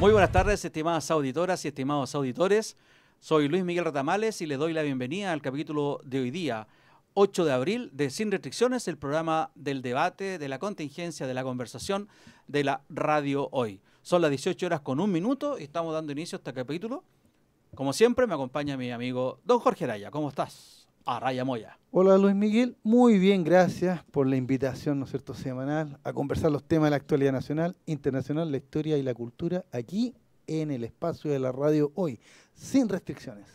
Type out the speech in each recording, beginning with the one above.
Muy buenas tardes, estimadas auditoras y estimados auditores. Soy Luis Miguel Ratamales y les doy la bienvenida al capítulo de hoy día, 8 de abril, de Sin Restricciones, el programa del debate, de la contingencia, de la conversación de la radio hoy. Son las 18 horas con 1 minuto y estamos dando inicio a este capítulo. Como siempre, me acompaña mi amigo don Jorge Araya. ¿Cómo estás? Araya Moya. Hola Luis Miguel, muy bien, gracias por la invitación, ¿no es cierto?, semanal, a conversar los temas de la actualidad nacional, internacional, la historia y la cultura, aquí en el espacio de la radio hoy, sin restricciones.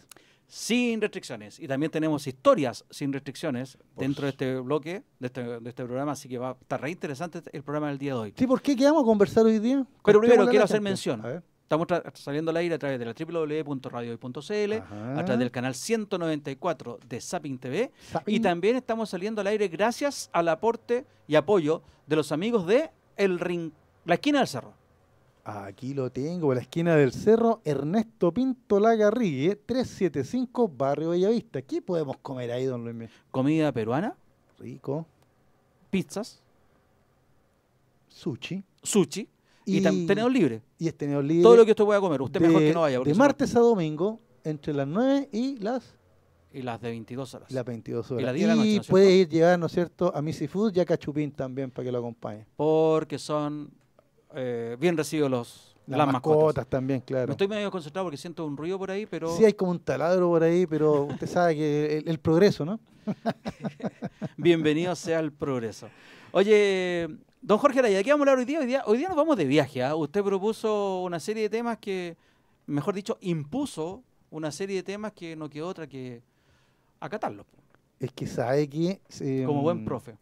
Sin restricciones. Y también tenemos historias sin restricciones dentro de este bloque, de este programa, así que va a estar re interesante el programa del día de hoy. Sí, ¿por qué? ¿Qué vamos a conversar hoy día? Pero primero Contémosle a quiero la hacer gente. mención. A ver. Estamos saliendo al aire a través de la www.radiohoy.cl, a través del canal 194 de Zapping TV. Y también estamos saliendo al aire gracias al aporte y apoyo de los amigos de la esquina del cerro. Aquí lo tengo, la esquina del cerro, Ernesto Pinto Lagarrigue, 375, Barrio Bellavista. ¿Qué podemos comer ahí, don Luis Miguel? Comida peruana, Rico. pizzas, Sushi. sushi y tenedor libre. Y es tenedor libre. Todo lo que usted pueda comer. Usted mejor que no vaya. De martes a domingo, entre las 9 y las de 22 horas. las 22 horas. Y las 10 de la noche, ¿no es puede cierto? llevar, ¿no es cierto?, a Missy Food y a Cachupín también para que lo acompañe. Porque son bien recibidos Las las mascotas mascotas. también, claro. Me estoy medio concentrado porque siento un ruido por ahí, pero... Sí, hay como un taladro por ahí, pero usted sabe que el progreso, ¿no? Bienvenido sea el progreso. Oye, don Jorge Araya, ¿de qué vamos a hablar hoy día? Hoy día nos vamos de viaje. Usted propuso una serie de temas que, mejor dicho, impuso una serie de temas que no quedó otra que acatarlos. Es que sabe que... Como buen profe.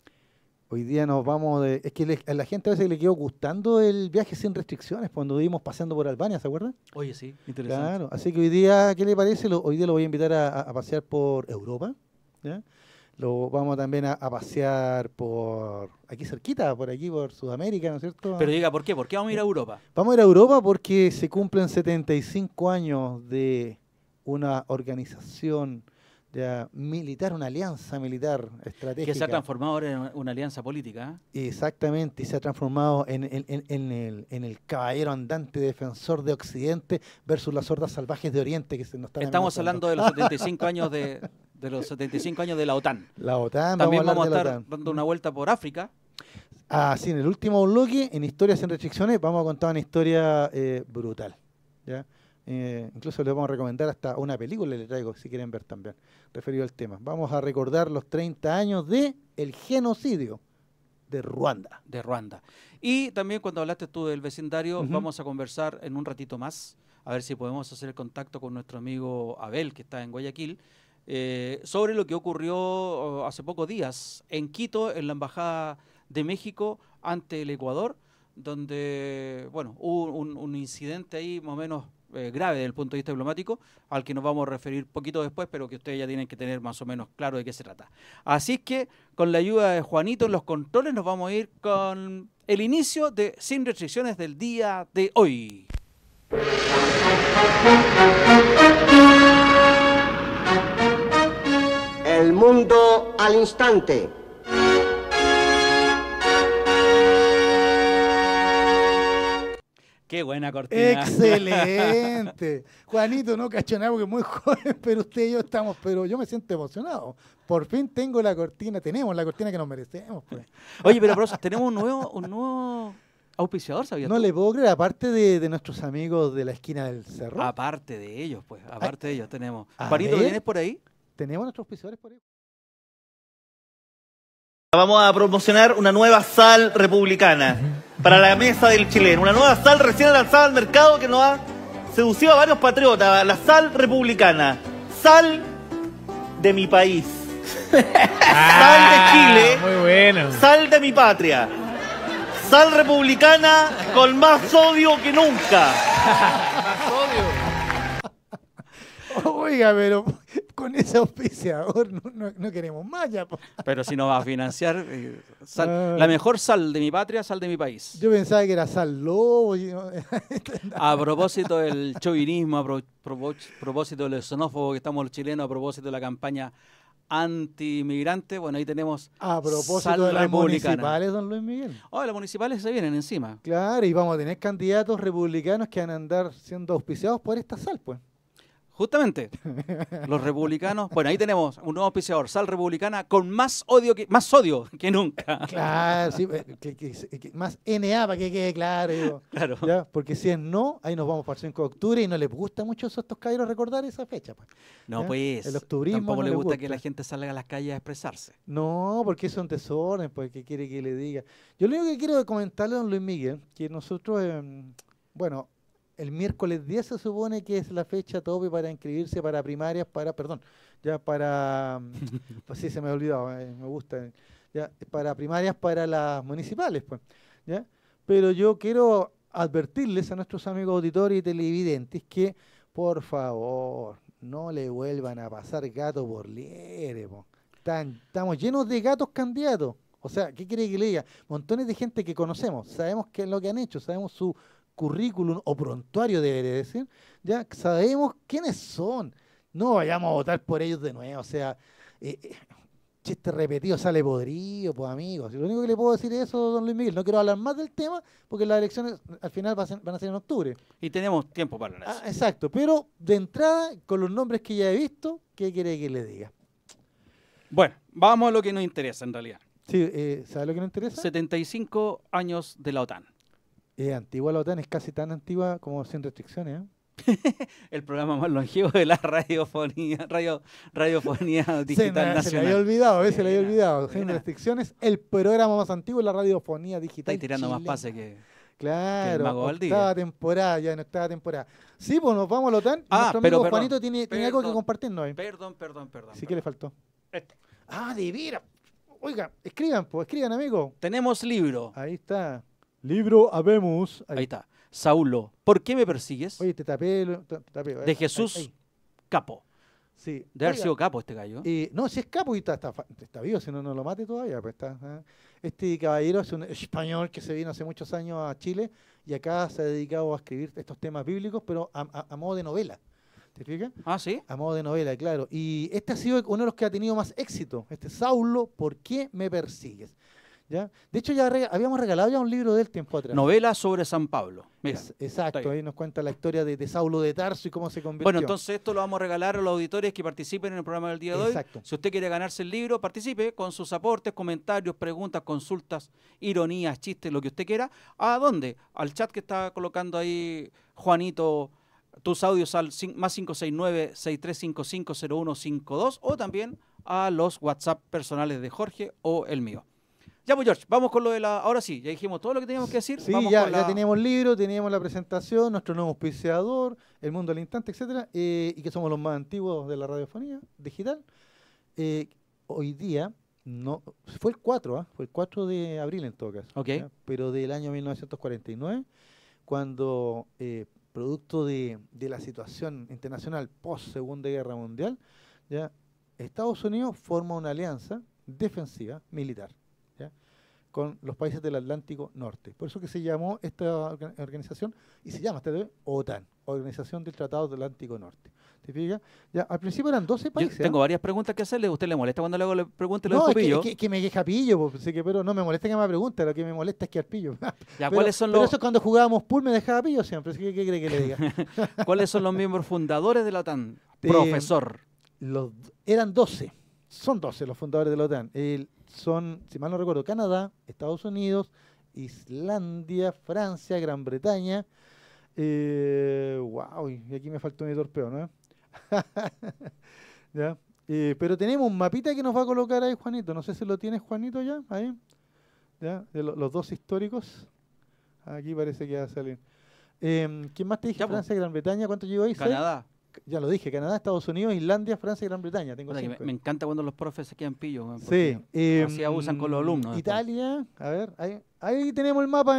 Hoy día nos vamos de... Es que a la gente a veces le quedó gustando el viaje sin restricciones cuando vivimos paseando por Albania, ¿se acuerdan? Oye, sí, interesante. Claro, así que hoy día, ¿qué le parece? Hoy día lo voy a invitar a pasear por Europa, ¿ya? Lo vamos también a pasear por aquí cerquita, por aquí, por Sudamérica, ¿no es cierto? Pero diga, ¿por qué? ¿Por qué vamos a ir a Europa? Vamos a ir a Europa porque se cumplen 75 años de una organización militar, una alianza militar estratégica. Que se ha transformado ahora en una alianza política. Exactamente, y se ha transformado en el caballero andante defensor de Occidente versus las hordas salvajes de Oriente que se nos están Estamos amenazando. hablando de los 75 años de los 75 años de la OTAN. La OTAN, También vamos a hablar de estar la OTAN. dando una vuelta por África. Sí, en el último bloque, en Historias sin Restricciones, vamos a contar una historia brutal, ¿ya? Incluso les vamos a recomendar hasta una película, le traigo, si quieren ver también, referido al tema. Vamos a recordar los 30 años del genocidio de Ruanda. De Ruanda. Y también cuando hablaste tú del vecindario, Ujú. vamos a conversar en un ratito más, a ver si podemos hacer el contacto con nuestro amigo Abel, que está en Guayaquil, sobre lo que ocurrió hace pocos días en Quito, en la Embajada de México ante el Ecuador, donde, bueno, hubo un incidente ahí más o menos grave desde el punto de vista diplomático, al que nos vamos a referir poquito después, pero que ustedes ya tienen que tener más o menos claro de qué se trata. Así es que, con la ayuda de Juanito en los controles, nos vamos a ir con el inicio de Sin Restricciones del día de hoy. El mundo al instante. Qué buena cortina. ¡Excelente! Juanito, no cacho nada porque es muy joven, pero usted y yo estamos, pero yo me siento emocionado. Por fin tenemos la cortina que nos merecemos, pues. Oye, pero profesor, tenemos un nuevo auspiciador, ¿sabías No tú? le puedo creer, aparte de nuestros amigos de la esquina del cerro, Aparte de ellos, pues, aparte de ellos tenemos. a Juanito, ver. ¿vienes por ahí? tenemos nuestros auspiciadores por ahí. Vamos a promocionar una nueva sal republicana para la mesa del chileno. Una nueva sal recién lanzada al mercado que nos ha seducido a varios patriotas. La sal republicana. Sal de mi país. Sal de Chile. Muy bueno. Sal de mi patria. Sal republicana con más sodio que nunca. Oiga, pero con ese auspiciador no queremos más ya, po. Pero si nos va a financiar, la mejor sal de mi patria, sal de mi país. Yo pensaba que era Sal Lobo. A propósito del chauvinismo, propósito del xenófobo que estamos los chilenos, a propósito de la campaña anti-inmigrante, bueno, ahí tenemos A propósito Sal de las Republicana. municipales, don Luis Miguel. Oh, las municipales se vienen encima. Claro, y vamos a tener candidatos republicanos que van a andar siendo auspiciados por esta sal, pues. Justamente, los republicanos, bueno, ahí tenemos un nuevo auspiciador, Sal Republicana, con más sodio que nunca. Claro, sí, más NA para que quede claro. Digo, Claro. ¿ya? Porque si es no, ahí nos vamos para el 5 de octubre y no les gusta mucho a estos cabros recordar esa fecha. Pues. No, ¿Ya? pues, El octubrismo tampoco no le le gusta gusta. que la gente salga a las calles a expresarse. No, porque es un desorden, pues, que quiere que le diga. Yo lo único que quiero comentarle a don Luis Miguel, que nosotros, bueno, el miércoles 10 se supone que es la fecha tope para inscribirse para primarias, pues sí, se me ha olvidado, me gusta, ya, para primarias para las municipales, pues, ¿ya? Pero yo quiero advertirles a nuestros amigos auditores y televidentes que, por favor, no le vuelvan a pasar gato por liebre, po. Estamos llenos de gatos candidatos. O sea, ¿qué quiere que le diga? Montones de gente que conocemos, sabemos qué es lo que han hecho, sabemos su currículum o prontuario, debería decir, ya sabemos quiénes son. No vayamos a votar por ellos de nuevo. O sea, chiste repetido sale podrido, pues amigos. Y lo único que le puedo decir es eso, don Luis Miguel. No quiero hablar más del tema porque las elecciones al final van a ser en octubre. Y tenemos tiempo para eso. Exacto, pero de entrada, con los nombres que ya he visto, ¿qué quiere que le diga? Bueno, vamos a lo que nos interesa en realidad. Sí, ¿sabe lo que nos interesa? 75 años de la OTAN. Antigua la OTAN, es casi tan antigua como Sin Restricciones, ¿eh? El programa más longevo de la radiofonía digital Se le había nacional. olvidado, se le había Buena, olvidado. Sin buena. Restricciones, el programa más antiguo de la radiofonía digital Estáis tirando más chilena. pase que Claro, Mago Valdivia. octava temporada, ya en octava temporada. Sí, pues nos vamos a la OTAN. Y nuestro pero amigo perdón, Juanito tiene algo que perdón, compartirnos ahí. Perdón. Sí, que le faltó. Esto. De veras. Oiga, escriban, amigo. Tenemos libro. Ahí está. Libro habemos. Ahí está. Saulo, ¿por qué me persigues? Oye, te tapé. De Jesús Ahí. Capo. Sí. De haber Oiga, sido capo este gallo. no, si es capo y está vivo, si no lo mate todavía. Pues está, Este caballero es un español que se vino hace muchos años a Chile y acá se ha dedicado a escribir estos temas bíblicos, pero a modo de novela. ¿Te fijas? Ah, ¿sí? A modo de novela, claro. Y este ha sido uno de los que ha tenido más éxito. Este Saulo, ¿por qué me persigues? ¿Ya? De hecho, ya habíamos regalado ya un libro de él tiempo atrás. Novela sobre San Pablo. Mira, Exacto, está bien. ahí nos cuenta la historia de Saulo de Tarso y cómo se convirtió. Bueno, entonces esto lo vamos a regalar a los auditores que participen en el programa del día de hoy. Exacto. Si usted quiere ganarse el libro, participe con sus aportes, comentarios, preguntas, consultas, ironías, chistes, lo que usted quiera. ¿A dónde? Al chat que está colocando ahí Juanito, tus audios al más 569-6355-0152 o también a los WhatsApp personales de Jorge o el mío. Ya pues, George, vamos con lo de la... Ahora sí, ya dijimos todo lo que teníamos que decir. Sí, vamos ya con la... teníamos el libro, teníamos la presentación, nuestro nuevo auspiciador, El Mundo al Instante, etcétera, y que somos los más antiguos de la radiofonía digital. Hoy día, no fue el 4, fue el 4 de abril en todo caso, Ok. ¿ya? Pero del año 1949, cuando, producto de la situación internacional post-Segunda Guerra Mundial, ¿ya? Estados Unidos forma una alianza defensiva militar, ¿ya? Con los países del Atlántico Norte. Por eso que se llamó esta organización, y se llama hasta hoy OTAN, Organización del Tratado del Atlántico Norte. ¿Te fijas? Ya, al principio eran 12 países. Yo tengo varias preguntas que hacerle. ¿Usted le molesta cuando le hago la pregunta y lo No, dejo es pillo? que me queja pillo, pues, así que, pero no me molesta que me pregunte, lo que me molesta es que al pillo. Ya, Pero- ¿cuáles son pero los... eso cuando jugábamos pool me dejaba pillo siempre, así que ¿qué cree que le diga? ¿Cuáles son los miembros fundadores de la OTAN? Eh, Profesor. Eran 12, son 12 los fundadores de la OTAN. Son, si mal no recuerdo, Canadá, Estados Unidos, Islandia, Francia, Gran Bretaña. Wow, y aquí me faltó mi torpeo, ¿no? ¿Ya? Pero tenemos un mapita que nos va a colocar ahí, Juanito. No sé si lo tienes, Juanito, ya, ahí. ¿Ya? De los dos históricos. Aquí parece que va a salir. ¿Quién más te dije? Ya, pues. Francia, Gran Bretaña. ¿Cuánto llegó ahí? ¿Seis? Canadá. Ya lo dije, Canadá, Estados Unidos, Islandia, Francia y Gran Bretaña. Tengo Puta que cinco. me encanta cuando los profes se quedan pillos. weón, Sí. porque así abusan con los alumnos. después. Italia, a ver, ahí tenemos el mapa,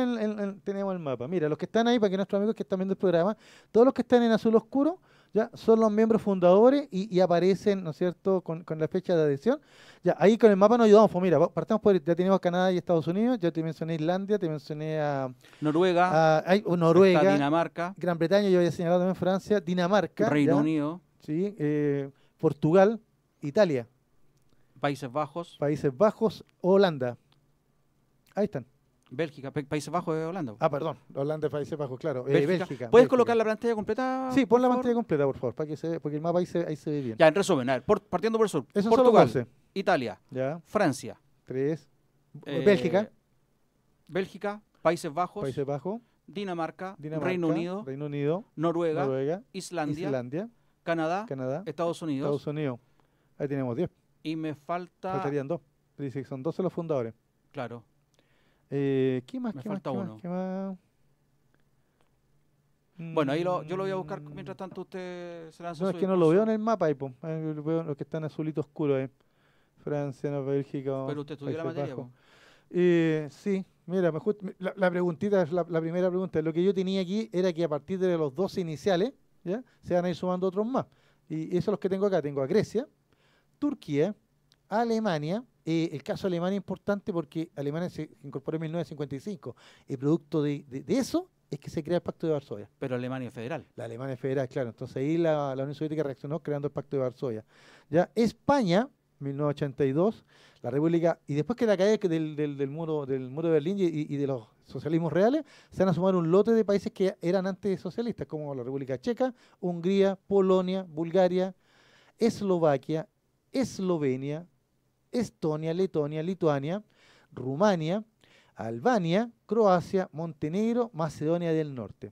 tenemos el mapa. Mira, los que están ahí, para que nuestros amigos que están viendo el programa, todos los que están en azul oscuro, ya son los miembros fundadores y aparecen, ¿no es cierto?, con la fecha de adhesión. Ya, ahí con el mapa nos ayudamos. Pues mira, partamos por, ya tenemos Canadá y Estados Unidos, ya te mencioné Islandia, te mencioné a Noruega, Noruega, está Dinamarca, Gran Bretaña, yo había señalado también Francia, Dinamarca, Reino ¿ya? Unido. Sí, Portugal, Italia. Países Bajos, Países Bajos, Holanda. Ahí están. Bélgica, Países Bajos de Holanda. Ah, perdón, Holanda, Países Bajos, claro. Bélgica. Bélgica. ¿Puedes Bélgica. colocar la pantalla completa? Sí, pon la por pantalla favor? completa, por favor, para que se ve, porque el mapa ahí se ve bien. Ya, en resumen, a ver, partiendo por el sur. Esos son los Portugal, 12. Italia, Ya, Francia, 3. eh, Bélgica, Países Bajos, Países Bajos, Dinamarca, Dinamarca, Reino Unido, Noruega, Islandia, Islandia, Canadá, Canadá, Estados Unidos, Estados Unidos. Ahí tenemos 10. y me falta, Faltarían 2. Dice que son 12 los fundadores. claro, ¿Qué más? Me ¿Qué más? falta ¿Qué más? uno. ¿Qué más? bueno, ahí yo lo voy a buscar mientras tanto usted se lanza No, su es que no lo veo en discurso. el mapa ahí, po. Ahí lo veo los que están azulito oscuro ahí. Francia, no, Bélgica. Pero usted estudió la Países materia, Bajos. po. Sí, mira, la preguntita, la primera pregunta, lo que yo tenía aquí era que a partir de los 12 iniciales, ¿ya? Se van a ir sumando otros más. Y esos son los que tengo acá. Tengo a Grecia, Turquía, Alemania. El caso de Alemania es importante porque Alemania se incorporó en 1955. El producto de eso es que se crea el Pacto de Varsovia. Pero Alemania es federal. La Alemania federal, claro. Entonces ahí la Unión Soviética reaccionó creando el Pacto de Varsovia. Ya España, 1982, la República, y después que la caída del muro de Berlín y de los socialismos reales, se van a sumar un lote de países que eran antes socialistas, como la República Checa, Hungría, Polonia, Bulgaria, Eslovaquia, Eslovenia, Estonia, Letonia, Lituania, Rumania, Albania, Croacia, Montenegro, Macedonia del Norte.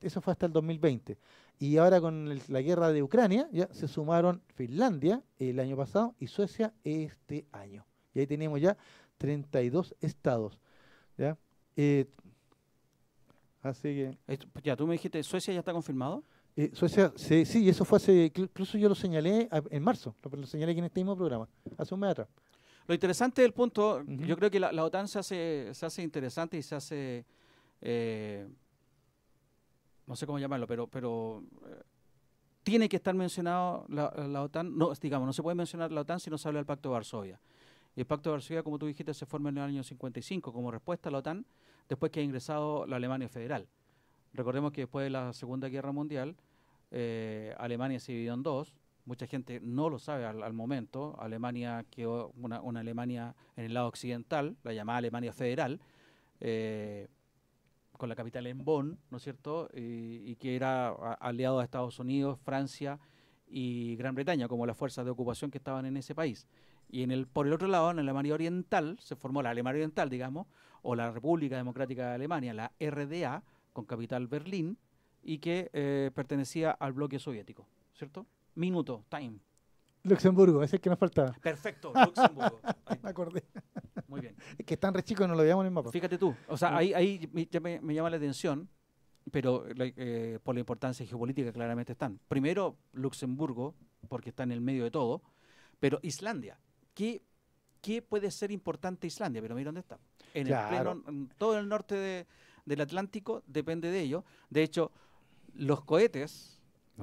Eso fue hasta el 2020. Y ahora con la guerra de Ucrania ya se sumaron Finlandia el año pasado y Suecia este año. Y ahí tenemos ya 32 estados. ¿Ya? Así que Ya, tú me dijiste, ¿Suecia ya está confirmado? Suecia, sí, eso fue hace, incluso yo lo señalé en marzo, lo señalé aquí en este mismo programa, hace un mes atrás. Lo interesante del punto, Ujú. yo creo que la OTAN se hace interesante y se hace, no sé cómo llamarlo, pero tiene que estar mencionado la OTAN, no, digamos, no se puede mencionar la OTAN si no se habla del Pacto de Varsovia. Y el Pacto de Varsovia, como tú dijiste, se forma en el año 55 como respuesta a la OTAN, después que ha ingresado la Alemania Federal. Recordemos que después de la Segunda Guerra Mundial, Alemania se dividió en dos. Mucha gente no lo sabe al momento. Alemania quedó una Alemania en el lado occidental, la llamada Alemania Federal, con la capital en Bonn, ¿no es cierto? Y que era aliado a Estados Unidos, Francia y Gran Bretaña, como las fuerzas de ocupación que estaban en ese país. Y por el otro lado, en la Alemania Oriental, se formó la Alemania Oriental, digamos, o la República Democrática de Alemania, la RDA, con capital Berlín, y que pertenecía al bloque soviético, ¿cierto? Minuto, time. Luxemburgo, ese es el que nos faltaba. Perfecto, Luxemburgo. Ahí, Me acordé. muy bien. Es que están re chicos y no lo veíamos en el mapa. Fíjate tú, o sea, ahí ya me llama la atención, pero por la importancia geopolítica claramente están. Primero, Luxemburgo, porque está en el medio de todo, pero Islandia. ¿Qué puede ser importante Islandia? Pero mira dónde está. En Claro. todo el norte del Atlántico depende de ello. De hecho, los cohetes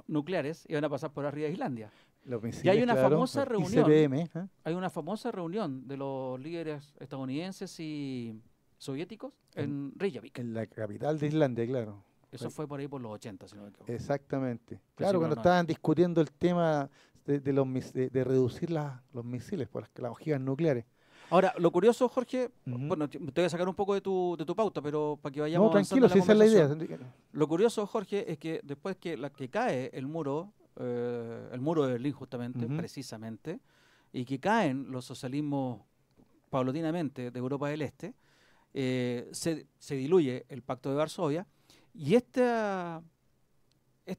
nucleares iban a pasar por arriba de Islandia. Los misiles, Y hay una claro, famosa los reunión. ICBM, ¿eh? Hay una famosa reunión de los líderes estadounidenses y soviéticos en Reykjavik. En la capital de Islandia, claro. Eso fue por ahí por los 80, si no me equivoco. Exactamente. Principio Claro, de cuando los estaban discutiendo el tema de reducir los misiles por las ojivas nucleares. Ahora, lo curioso, Jorge, Ujú. bueno, te voy a sacar un poco de tu pauta, pero para que vayamos No, tranquilo, avanzando si en esa es la conversación. idea. Lo curioso, Jorge, es que después que cae el muro de Berlín justamente, Ujú. precisamente, y que caen los socialismos paulatinamente de Europa del Este, se diluye el Pacto de Varsovia, y esta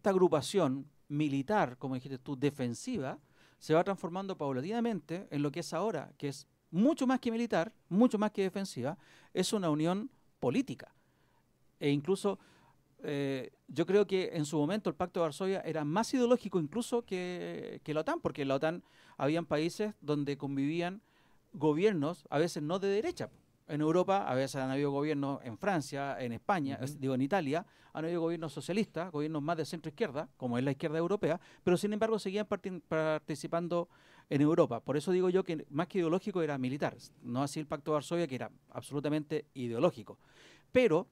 agrupación militar, como dijiste tú, defensiva, se va transformando paulatinamente en lo que es ahora, que es mucho más que militar, mucho más que defensiva, es una unión política. E incluso yo creo que en su momento el Pacto de Varsovia era más ideológico incluso que la OTAN, porque en la OTAN habían países donde convivían gobiernos, a veces no de derecha. En Europa a veces han habido gobiernos, en Francia, en España, Ujú. en Italia, han habido gobiernos socialistas, gobiernos más de centro-izquierda, como es la izquierda europea, pero sin embargo seguían participando en Europa. Por eso digo yo que más que ideológico era militar, no así el Pacto de Varsovia, que era absolutamente ideológico. Pero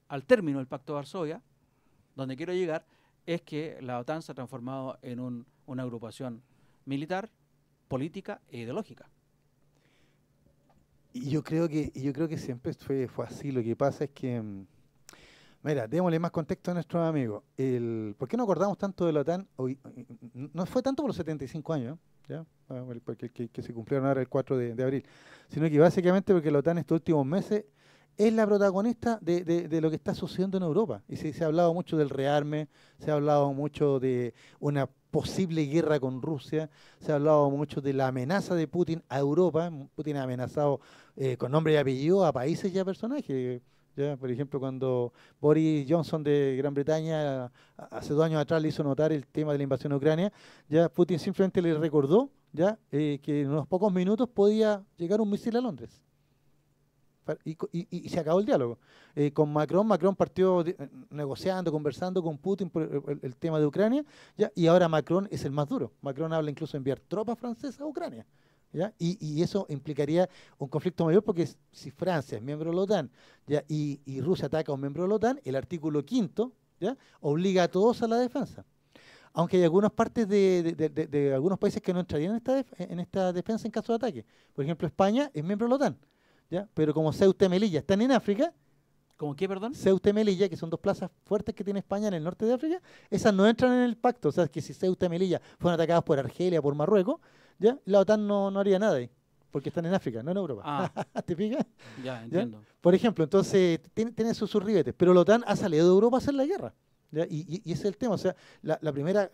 al término del Pacto de Varsovia, donde quiero llegar, es que la OTAN se ha transformado en una agrupación militar, política e ideológica. Y yo creo que siempre fue así. Lo que pasa es que, mira, démosle más contexto a nuestros amigos. ¿Por qué no acordamos tanto de la OTAN? No fue tanto por los 75 años, ¿ya? Porque que se cumplieron ahora el 4 de abril, sino que básicamente porque la OTAN estos últimos meses es la protagonista de lo que está sucediendo en Europa. Y se ha hablado mucho del rearme, se ha hablado mucho de una posible guerra con Rusia, se ha hablado mucho de la amenaza de Putin a Europa. Putin ha amenazado con nombre y apellido a países y a personajes. ¿Ya? Por ejemplo, cuando Boris Johnson de Gran Bretaña hace 2 años atrás le hizo notar el tema de la invasión a Ucrania, ya Putin simplemente le recordó ya que en unos pocos minutos podía llegar un misil a Londres. Y se acabó el diálogo. Con Macron partió negociando, conversando con Putin por el tema de Ucrania, ¿ya? Y ahora Macron es el más duro. Macron habla incluso de enviar tropas francesas a Ucrania, ¿ya? Y eso implicaría un conflicto mayor porque si Francia es miembro de la OTAN, ¿ya? Y Rusia ataca a un miembro de la OTAN, el artículo 5º, ¿ya? Obliga a todos a la defensa. Aunque hay algunas partes de algunos países que no entrarían en esta defensa en caso de ataque. Por ejemplo, España es miembro de la OTAN, ¿ya? Pero como Ceuta y Melilla están en África, ¿Cómo qué, perdón? Ceuta y Melilla, que son 2 plazas fuertes que tiene España en el norte de África, esas no entran en el pacto. O sea, que si Ceuta y Melilla fueron atacadas por Argelia, por Marruecos, ¿ya? La OTAN no haría nada ahí, porque están en África, no en Europa. ¿Te fijas? Ya, entiendo. Por ejemplo, entonces, tiene sus ribetes, pero la OTAN ha salido de Europa a hacer la guerra. ¿Ya? Y ese es el tema. O sea, la primera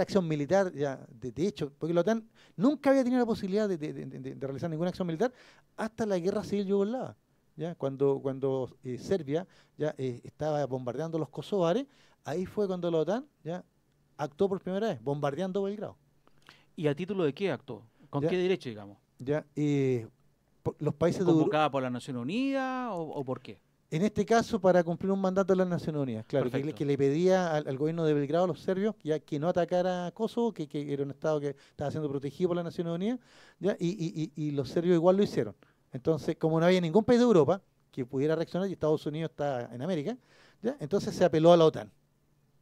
acción militar, ya, de hecho, porque la OTAN nunca había tenido la posibilidad de realizar ninguna acción militar hasta la guerra civil yugoslava. ¿Ya? Cuando Serbia ya estaba bombardeando los kosovares, ahí fue cuando la OTAN ya actuó por primera vez, bombardeando Belgrado. ¿Y a título de qué actuó? ¿Con ¿Ya? qué derecho, digamos? ¿Ya? Los países de Europa, ¿Convocada por la Nación Unida o por qué? en este caso para cumplir un mandato de las Naciones Unidas, claro, que le pedía al gobierno de Belgrado, a los serbios, ya que no atacara a Kosovo, que era un estado que estaba siendo protegido por las Naciones Unidas, ¿ya? Y los serbios igual lo hicieron. Entonces, como no había ningún país de Europa que pudiera reaccionar, y Estados Unidos está en América, ¿ya? Entonces se apeló a la OTAN.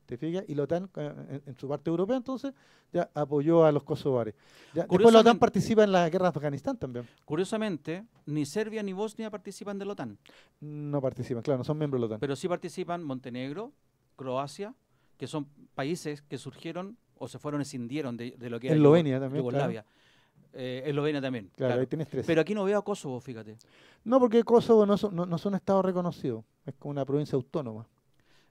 ¿Te fijas? Y la OTAN, en su parte europea, entonces, ya apoyó a los kosovares. ¿Ya? Después la OTAN participa en la guerra de Afganistán también. Curiosamente, ni Serbia ni Bosnia participan de la OTAN. No participan, claro, no son miembros de la OTAN. Pero sí participan Montenegro, Croacia, que son países que surgieron o se fueron, escindieron de lo que era Eslovenia también, Yugoslavia. claro. Eslovenia también. Claro, ahí tienes 3. Pero aquí no veo a Kosovo, fíjate. No, porque Kosovo no son estados reconocidos, es como una provincia autónoma.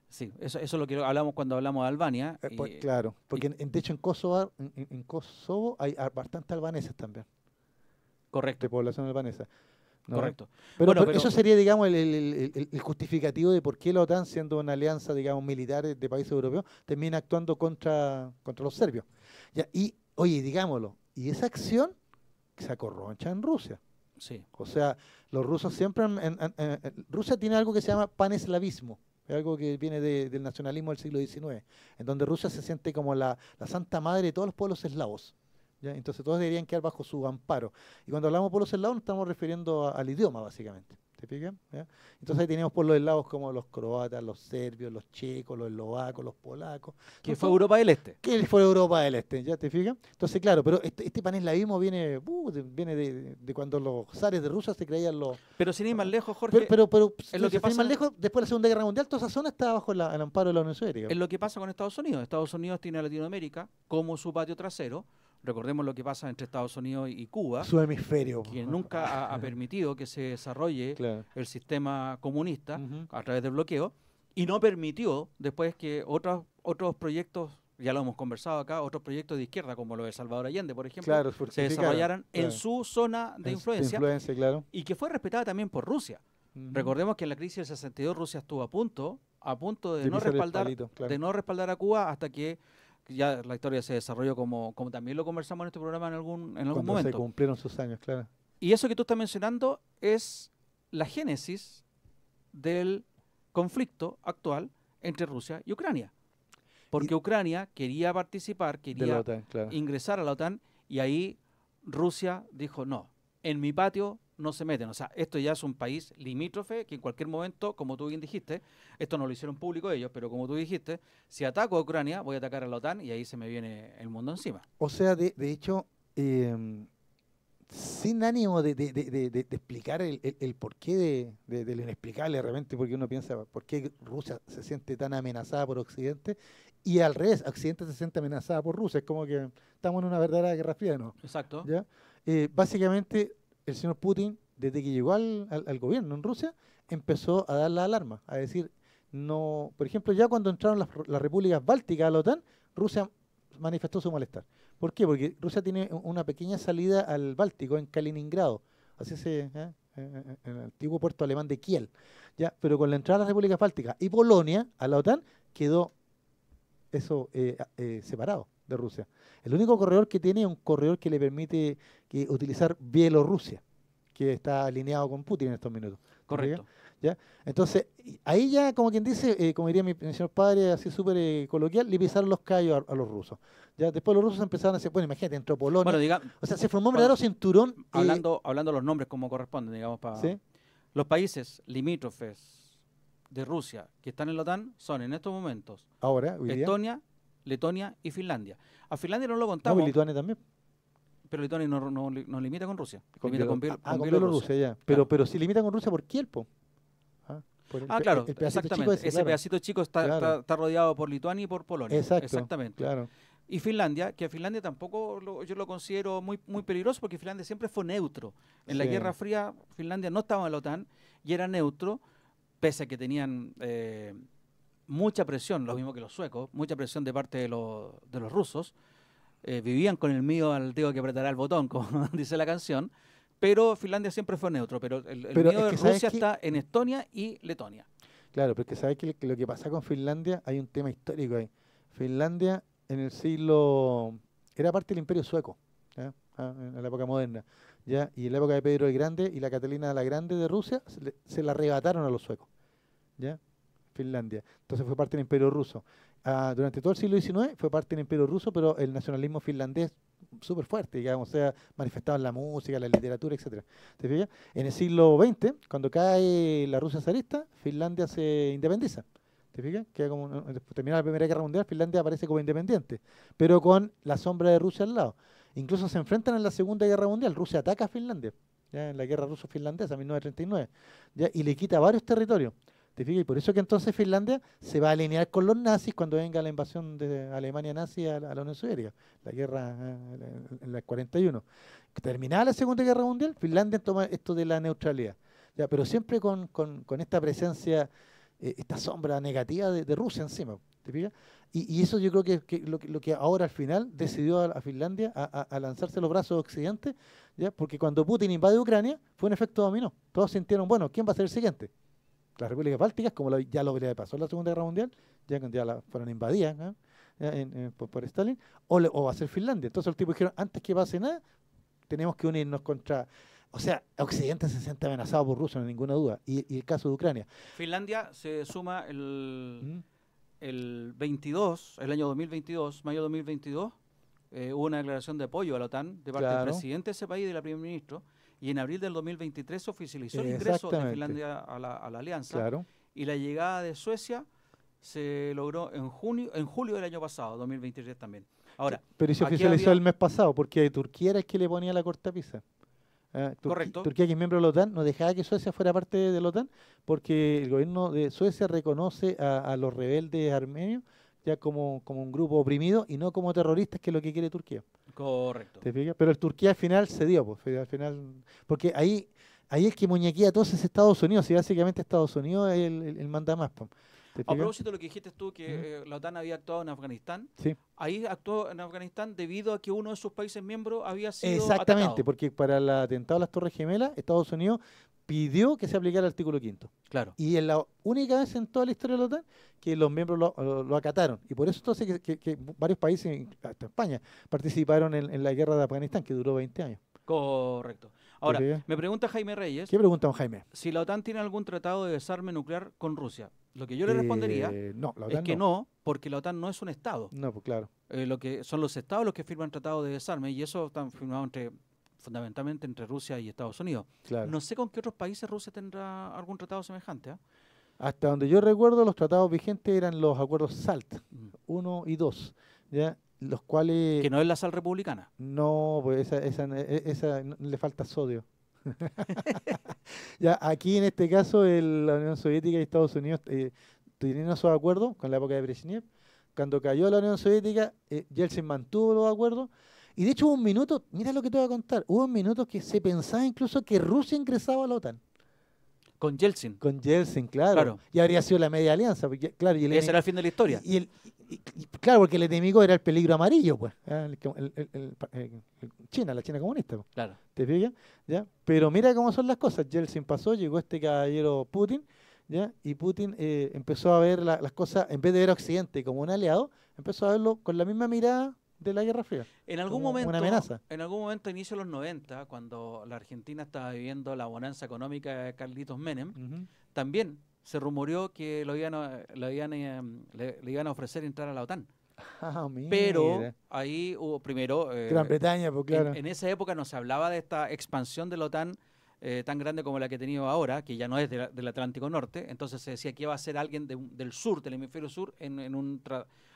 Sí, eso es lo que hablamos cuando hablamos de Albania. Pues, claro, porque de hecho en Kosovo hay bastante albaneses también, Correcto, de población albanesa. ¿No? correcto. Pero, Bueno, pero eso sería, digamos, el justificativo de por qué la OTAN, siendo una alianza, digamos, militar de países europeos, termina actuando contra los serbios. Ya, y, oye, digámoslo, y esa acción se acorroncha en Rusia. Sí. O sea, los rusos siempre Rusia tiene algo que se llama paneslavismo. Es algo que viene del nacionalismo del siglo XIX, en donde Rusia se siente como la santa madre de todos los pueblos eslavos. ¿Ya? Entonces todos deberían quedar bajo su amparo. Y cuando hablamos de pueblos eslavos nos estamos refiriendo al idioma, básicamente. ¿Te fijas? ¿Ya? Entonces ahí teníamos pueblos eslavos como los croatas, los serbios, los checos, los eslovacos, los polacos. Que fue Europa del Este. Que fue Europa del Este, ¿ya te fijas? Entonces, claro, pero este paneslavismo viene de cuando los zares de Rusia se creían los... Pero sin ir más lejos, Jorge, Pero es lo que pasa, más lejos, después de la Segunda Guerra Mundial, toda esa zona estaba bajo el amparo de la Unión Soviética. es lo que pasa con Estados Unidos. Estados Unidos tiene a Latinoamérica como su patio trasero. Recordemos lo que pasa entre Estados Unidos y Cuba, Su hemisferio. que nunca ha permitido que se desarrolle Claro. el sistema comunista Ujú. a través del bloqueo, y no permitió después que otros proyectos, ya lo hemos conversado acá, otros proyectos de izquierda, como lo de Salvador Allende, por ejemplo, Claro, se fortificaron, desarrollaran en claro. su zona de influencia, Claro. y que fue respetada también por Rusia. Ujú. Recordemos que en la crisis del 62 Rusia estuvo a punto de De no pisar el respaldar palito, claro. de no respaldar a Cuba hasta que ya la historia se desarrolló como también lo conversamos en este programa en algún Cuando se momento. cumplieron sus años, claro. Y eso que tú estás mencionando es la génesis del conflicto actual entre Rusia y Ucrania. Porque Ucrania quería participar, De la quería OTAN, claro. ingresar a la OTAN, y ahí Rusia dijo, no, en mi patio no se meten. O sea, esto ya es un país limítrofe que en cualquier momento, como tú bien dijiste, esto no lo hicieron público ellos, pero como tú dijiste, si ataco a Ucrania, voy a atacar a la OTAN y ahí se me viene el mundo encima. O sea, de hecho, sin ánimo de explicar el porqué de lo inexplicable de repente, porque uno piensa por qué Rusia se siente tan amenazada por Occidente y al revés, Occidente se siente amenazada por Rusia. Es como que estamos en una verdadera guerra fría, ¿no? Exacto. ¿Ya? Básicamente, el señor Putin, desde que llegó al gobierno en Rusia, empezó a dar la alarma, a decir, no, por ejemplo, ya cuando entraron las repúblicas bálticas a la OTAN, Rusia manifestó su malestar. ¿Por qué? Porque Rusia tiene una pequeña salida al Báltico en Kaliningrado, así en el antiguo puerto alemán de Kiel, ¿ya? Pero con la entrada de las repúblicas bálticas y Polonia a la OTAN quedó eso separado de Rusia. El único corredor que tiene es un corredor que le permite utilizar Bielorrusia, que está alineado con Putin en estos minutos. Correcto. ¿Ya? Entonces, ahí ya, como quien dice, como diría mi señor padre, así súper coloquial, le pisaron los callos a los rusos. ¿Ya? Después los rusos empezaron a hacer, bueno, imagínate, entró Polonia. Bueno, o sea, se formó un verdadero cinturón. Hablando los nombres como corresponden, digamos, ¿sí? Los países limítrofes de Rusia que están en la OTAN son en estos momentos ahora, hoy día, Estonia, Letonia y Finlandia. A Finlandia no lo no, contamos, y Lituania también. pero Letonia no limita con Rusia. Con Limita con con Bielorrusia. Bielorrusia, ya. Claro. Pero sí limita con Rusia por Kielpo. Claro, el pedacito exactamente. chico Ese claro. pedacito chico está rodeado por Lituania y por Polonia. Exacto, Exactamente. claro. Y Finlandia, que a Finlandia tampoco yo lo considero muy peligroso porque Finlandia siempre fue neutro. En la Sí. Guerra Fría, Finlandia no estaba en la OTAN y era neutro, pese a que tenían mucha presión, lo mismo que los suecos, mucha presión de parte de los rusos. Vivían con el mío al dedo que apretará el botón, como dice la canción. Pero Finlandia siempre fue neutro, pero el Pero mío es de que, ¿sabes Rusia qué? está en Estonia y Letonia. Claro, porque sabes que lo que pasa con Finlandia, hay un tema histórico ahí. Finlandia en el siglo era parte del Imperio Sueco, ¿ya? En la época moderna, ¿ya? Y en la época de Pedro el Grande y la Catalina la Grande de Rusia se la arrebataron a los suecos, ¿ya? Finlandia. Entonces fue parte del Imperio Ruso. Durante todo el siglo XIX fue parte del Imperio Ruso, pero el nacionalismo finlandés súper fuerte, digamos, o sea, manifestado en la música, la literatura, etcétera. ¿Te fijas? En el siglo XX, cuando cae la Rusia zarista, Finlandia se independiza. ¿Te fijas? Queda como, después termina la Primera Guerra Mundial, Finlandia aparece como independiente, pero con la sombra de Rusia al lado. Incluso se enfrentan en la Segunda Guerra Mundial. Rusia ataca a Finlandia, ¿ya? En la guerra ruso-finlandesa, 1939, ¿ya? Y le quita varios territorios. ¿Te fijas? Y por eso que entonces Finlandia se va a alinear con los nazis cuando venga la invasión de Alemania nazi a la Unión Soviética, la guerra en el 41. Terminada la Segunda Guerra Mundial, Finlandia toma esto de la neutralidad, ¿ya? Pero siempre con esta presencia, esta sombra negativa de Rusia encima. ¿Te fijas? Y eso yo creo que lo que ahora al final decidió a Finlandia a lanzarse los brazos de Occidente, ¿ya? Porque cuando Putin invade Ucrania fue un efecto dominó. Todos sintieron, bueno, ¿quién va a ser el siguiente? Las repúblicas bálticas, como ya lo pasó en la Segunda Guerra Mundial, ya fueron invadidas, ¿no? por Stalin, o va a ser Finlandia. Entonces los tipos dijeron, antes que pase nada, tenemos que unirnos contra... O sea, Occidente se siente amenazado por Rusia, no hay ninguna duda. Y el caso de Ucrania. Finlandia se suma el 22, el año 2022, mayo 2022, hubo una declaración de apoyo a la OTAN de parte del presidente de ese país y de la primer ministro. Y en abril del 2023 se oficializó el ingreso de Finlandia a la alianza. Claro. Y la llegada de Suecia se logró en julio del año pasado, 2023 también. Ahora, pero se oficializó el mes pasado, porque Turquía era el que le ponía la cortapisa. Correcto. Turquía, que es miembro de la OTAN, no dejaba que Suecia fuera parte de la OTAN, porque el gobierno de Suecia reconoce a los rebeldes armenios ya como un grupo oprimido y no como terroristas, que es lo que quiere Turquía. Correcto. ¿Te fijas? Pero el Turquía al final cedió, pues, al final, porque ahí es que muñequea todos es Estados Unidos, y básicamente Estados Unidos es el manda más. Pues. A propósito de lo que dijiste tú, que la OTAN había actuado en Afganistán, sí. Ahí actuó en Afganistán debido a que uno de sus países miembros había sido exactamente, atacado. Porque para el atentado a las Torres Gemelas, Estados Unidos pidió que se aplicara el artículo 5º. Claro. Y es la única vez en toda la historia de la OTAN que los miembros lo acataron. Y por eso entonces que varios países, hasta España, participaron en la guerra de Afganistán, que duró 20 años. Correcto. Ahora, me pregunta Jaime Reyes. ¿Qué pregunta, don Jaime? Si la OTAN tiene algún tratado de desarme nuclear con Rusia. Lo que yo le respondería no, la OTAN es que no, porque la OTAN no es un Estado. No, pues claro. Lo que son los Estados los que firman tratados de desarme, y eso están firmados fundamentalmente entre Rusia y Estados Unidos. Claro. No sé con qué otros países Rusia tendrá algún tratado semejante. Hasta donde yo recuerdo, los tratados vigentes eran los acuerdos SALT 1 y 2. ¿Ya? los cuales... Que no es la sal republicana. No, pues esa le falta sodio. Ya, aquí en este caso la Unión Soviética y Estados Unidos tuvieron esos acuerdos con la época de Brezhnev. Cuando cayó la Unión Soviética, Yeltsin mantuvo los acuerdos. Y de hecho hubo un minuto, mira lo que te voy a contar, hubo minutos que se pensaba incluso que Rusia ingresaba a la OTAN. Con Yeltsin. Con Yeltsin, claro. Claro. Y habría sido la media alianza. Porque, claro, y Ese era el fin de la historia. claro, porque el enemigo era el peligro amarillo, pues. China, la China comunista, pues. Claro. ¿Te fijas? ¿Ya? Pero mira cómo son las cosas. Yeltsin pasó, llegó este caballero Putin, ¿ya? Y Putin empezó a ver las cosas, en vez de ver a Occidente como un aliado, empezó a verlo con la misma mirada de la Guerra Fría. En algún como momento, una amenaza. en algún momento, inicio de los 90, cuando la Argentina estaba viviendo la bonanza económica de Carlitos Menem, Ujú. también se rumoreó que le iban a ofrecer entrar a la OTAN. Ah, mira. Pero ahí hubo primero... Gran Bretaña, pues claro. en esa época no se hablaba de esta expansión de la OTAN tan grande como la que ha tenido ahora, que ya no es del Atlántico Norte. Entonces se decía que iba a ser alguien del sur, del hemisferio sur, en un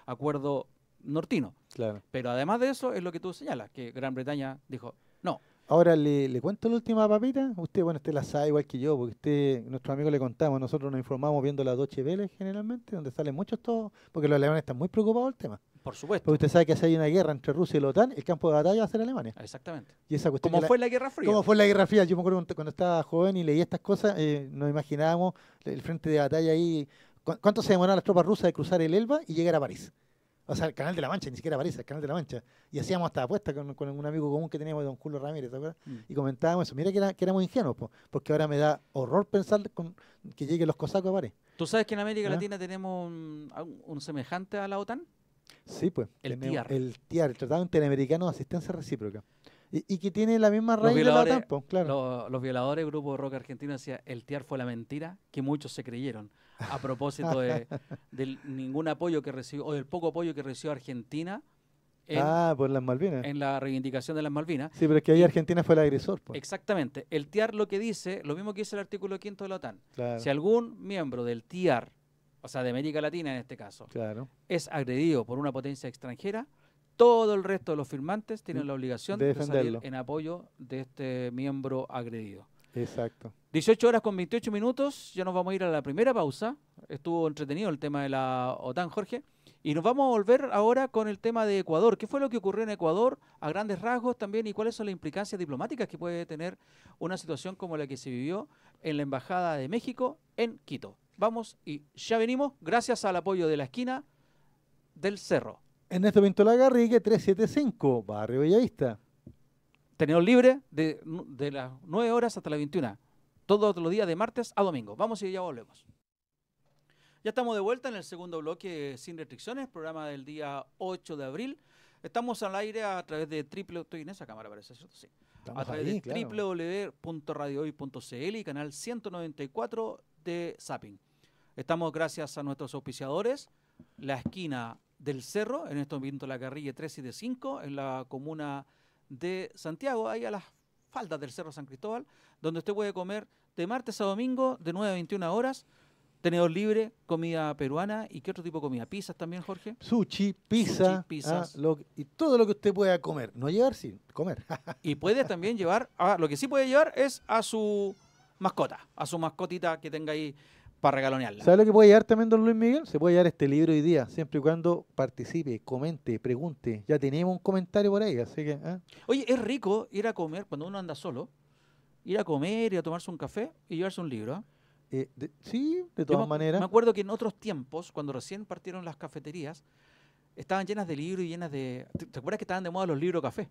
acuerdo nortino. Claro. Pero además de eso, es lo que tú señalas, que Gran Bretaña dijo, no. Ahora le cuento la última papita. Usted la sabe igual que yo, porque nuestros amigos le contamos, nosotros nos informamos viendo la Deutsche Welle generalmente, donde salen muchos todos, porque los alemanes están muy preocupados del tema. Por supuesto. Porque usted sabe que si hay una guerra entre Rusia y la OTAN, el campo de batalla va a ser Alemania. Exactamente. Y esa cuestión Como fue la Guerra Fría. Como fue la Guerra Fría. Yo me acuerdo cuando estaba joven y leía estas cosas, nos imaginábamos el frente de batalla ahí. ¿Cuánto se demoraron las tropas rusas de cruzar el Elba y llegar a París? O sea, el Canal de la Mancha, ni siquiera París, el Canal de la Mancha. Y hacíamos hasta apuestas con un amigo común que teníamos, don Julio Ramírez, ¿te acuerdas? Y comentábamos eso. Mira que éramos ingenuos, porque ahora me da horror pensar que lleguen los cosacos a París. ¿Tú sabes que en América ¿Ah? Latina tenemos un semejante a la OTAN? Sí, pues. El tenemos TIAR. El TIAR, el Tratado Interamericano de Asistencia Recíproca. Y que tiene la misma raíz de la OTAN, pues, claro. Los violadores, grupo de rock argentino, decía el TIAR fue la mentira que muchos se creyeron. A propósito del ningún apoyo que recibió, o del poco apoyo que recibió Argentina por las Malvinas. en la reivindicación de las Malvinas. Sí, pero es que ahí Argentina fue el agresor, pues. Exactamente. El TIAR lo que dice, lo mismo que dice el artículo 5 de la OTAN. Claro. Si algún miembro del TIAR, o sea, de América Latina en este caso, Claro. es agredido por una potencia extranjera, todo el resto de los firmantes tienen la obligación de de salir defenderlo. en apoyo de este miembro agredido. Exacto. 18 horas con 28 minutos, ya nos vamos a ir a la primera pausa. Estuvo entretenido el tema de la OTAN, Jorge. Y nos vamos a volver ahora con el tema de Ecuador. ¿Qué fue lo que ocurrió en Ecuador a grandes rasgos también y cuáles son las implicancias diplomáticas que puede tener una situación como la que se vivió en la Embajada de México en Quito? Vamos y ya venimos gracias al apoyo de la esquina del Cerro. Ernesto Pinto Lagarrigue, 375, Barrio Bellavista. Tenedor libre de las 9 horas hasta las 21. Todos los días de martes a domingo. Vamos y ya volvemos. Ya estamos de vuelta en el segundo bloque sin restricciones, programa del día 8 de abril. Estamos al aire a través de estoy en esa cámara parece, ¿cierto? Sí. Estamos A través ahí, de claro. www.radiohoy.cl y canal 194 de Zapping. Estamos gracias a nuestros auspiciadores, la esquina del Cerro, en estos momentos la Carrilla 375, en la comuna de Santiago, ahí a las faldas del Cerro San Cristóbal, donde usted puede comer de martes a domingo de 9 a 21 horas, tenedor libre, comida peruana y qué otro tipo de comida, pizzas también, Jorge. Sushi, pizza, Sushi, pizzas. y todo lo que usted pueda comer. No llevar, sí, comer. Y puede también llevar, lo que sí puede llevar es a su mascota, a su mascotita que tenga ahí para regalonearla. ¿Sabe lo que puede llevar también don Luis Miguel? Se puede llevar este libro hoy día, siempre y cuando participe, comente, pregunte. Ya tenemos un comentario por ahí, así que... Oye, es rico ir a comer cuando uno anda solo, ir a comer, ir a tomarse un café y llevarse un libro. Sí, de Yo todas maneras. me acuerdo que en otros tiempos, cuando recién partieron las cafeterías, estaban llenas de libros y llenas de... ¿Te acuerdas que estaban de moda los libros café?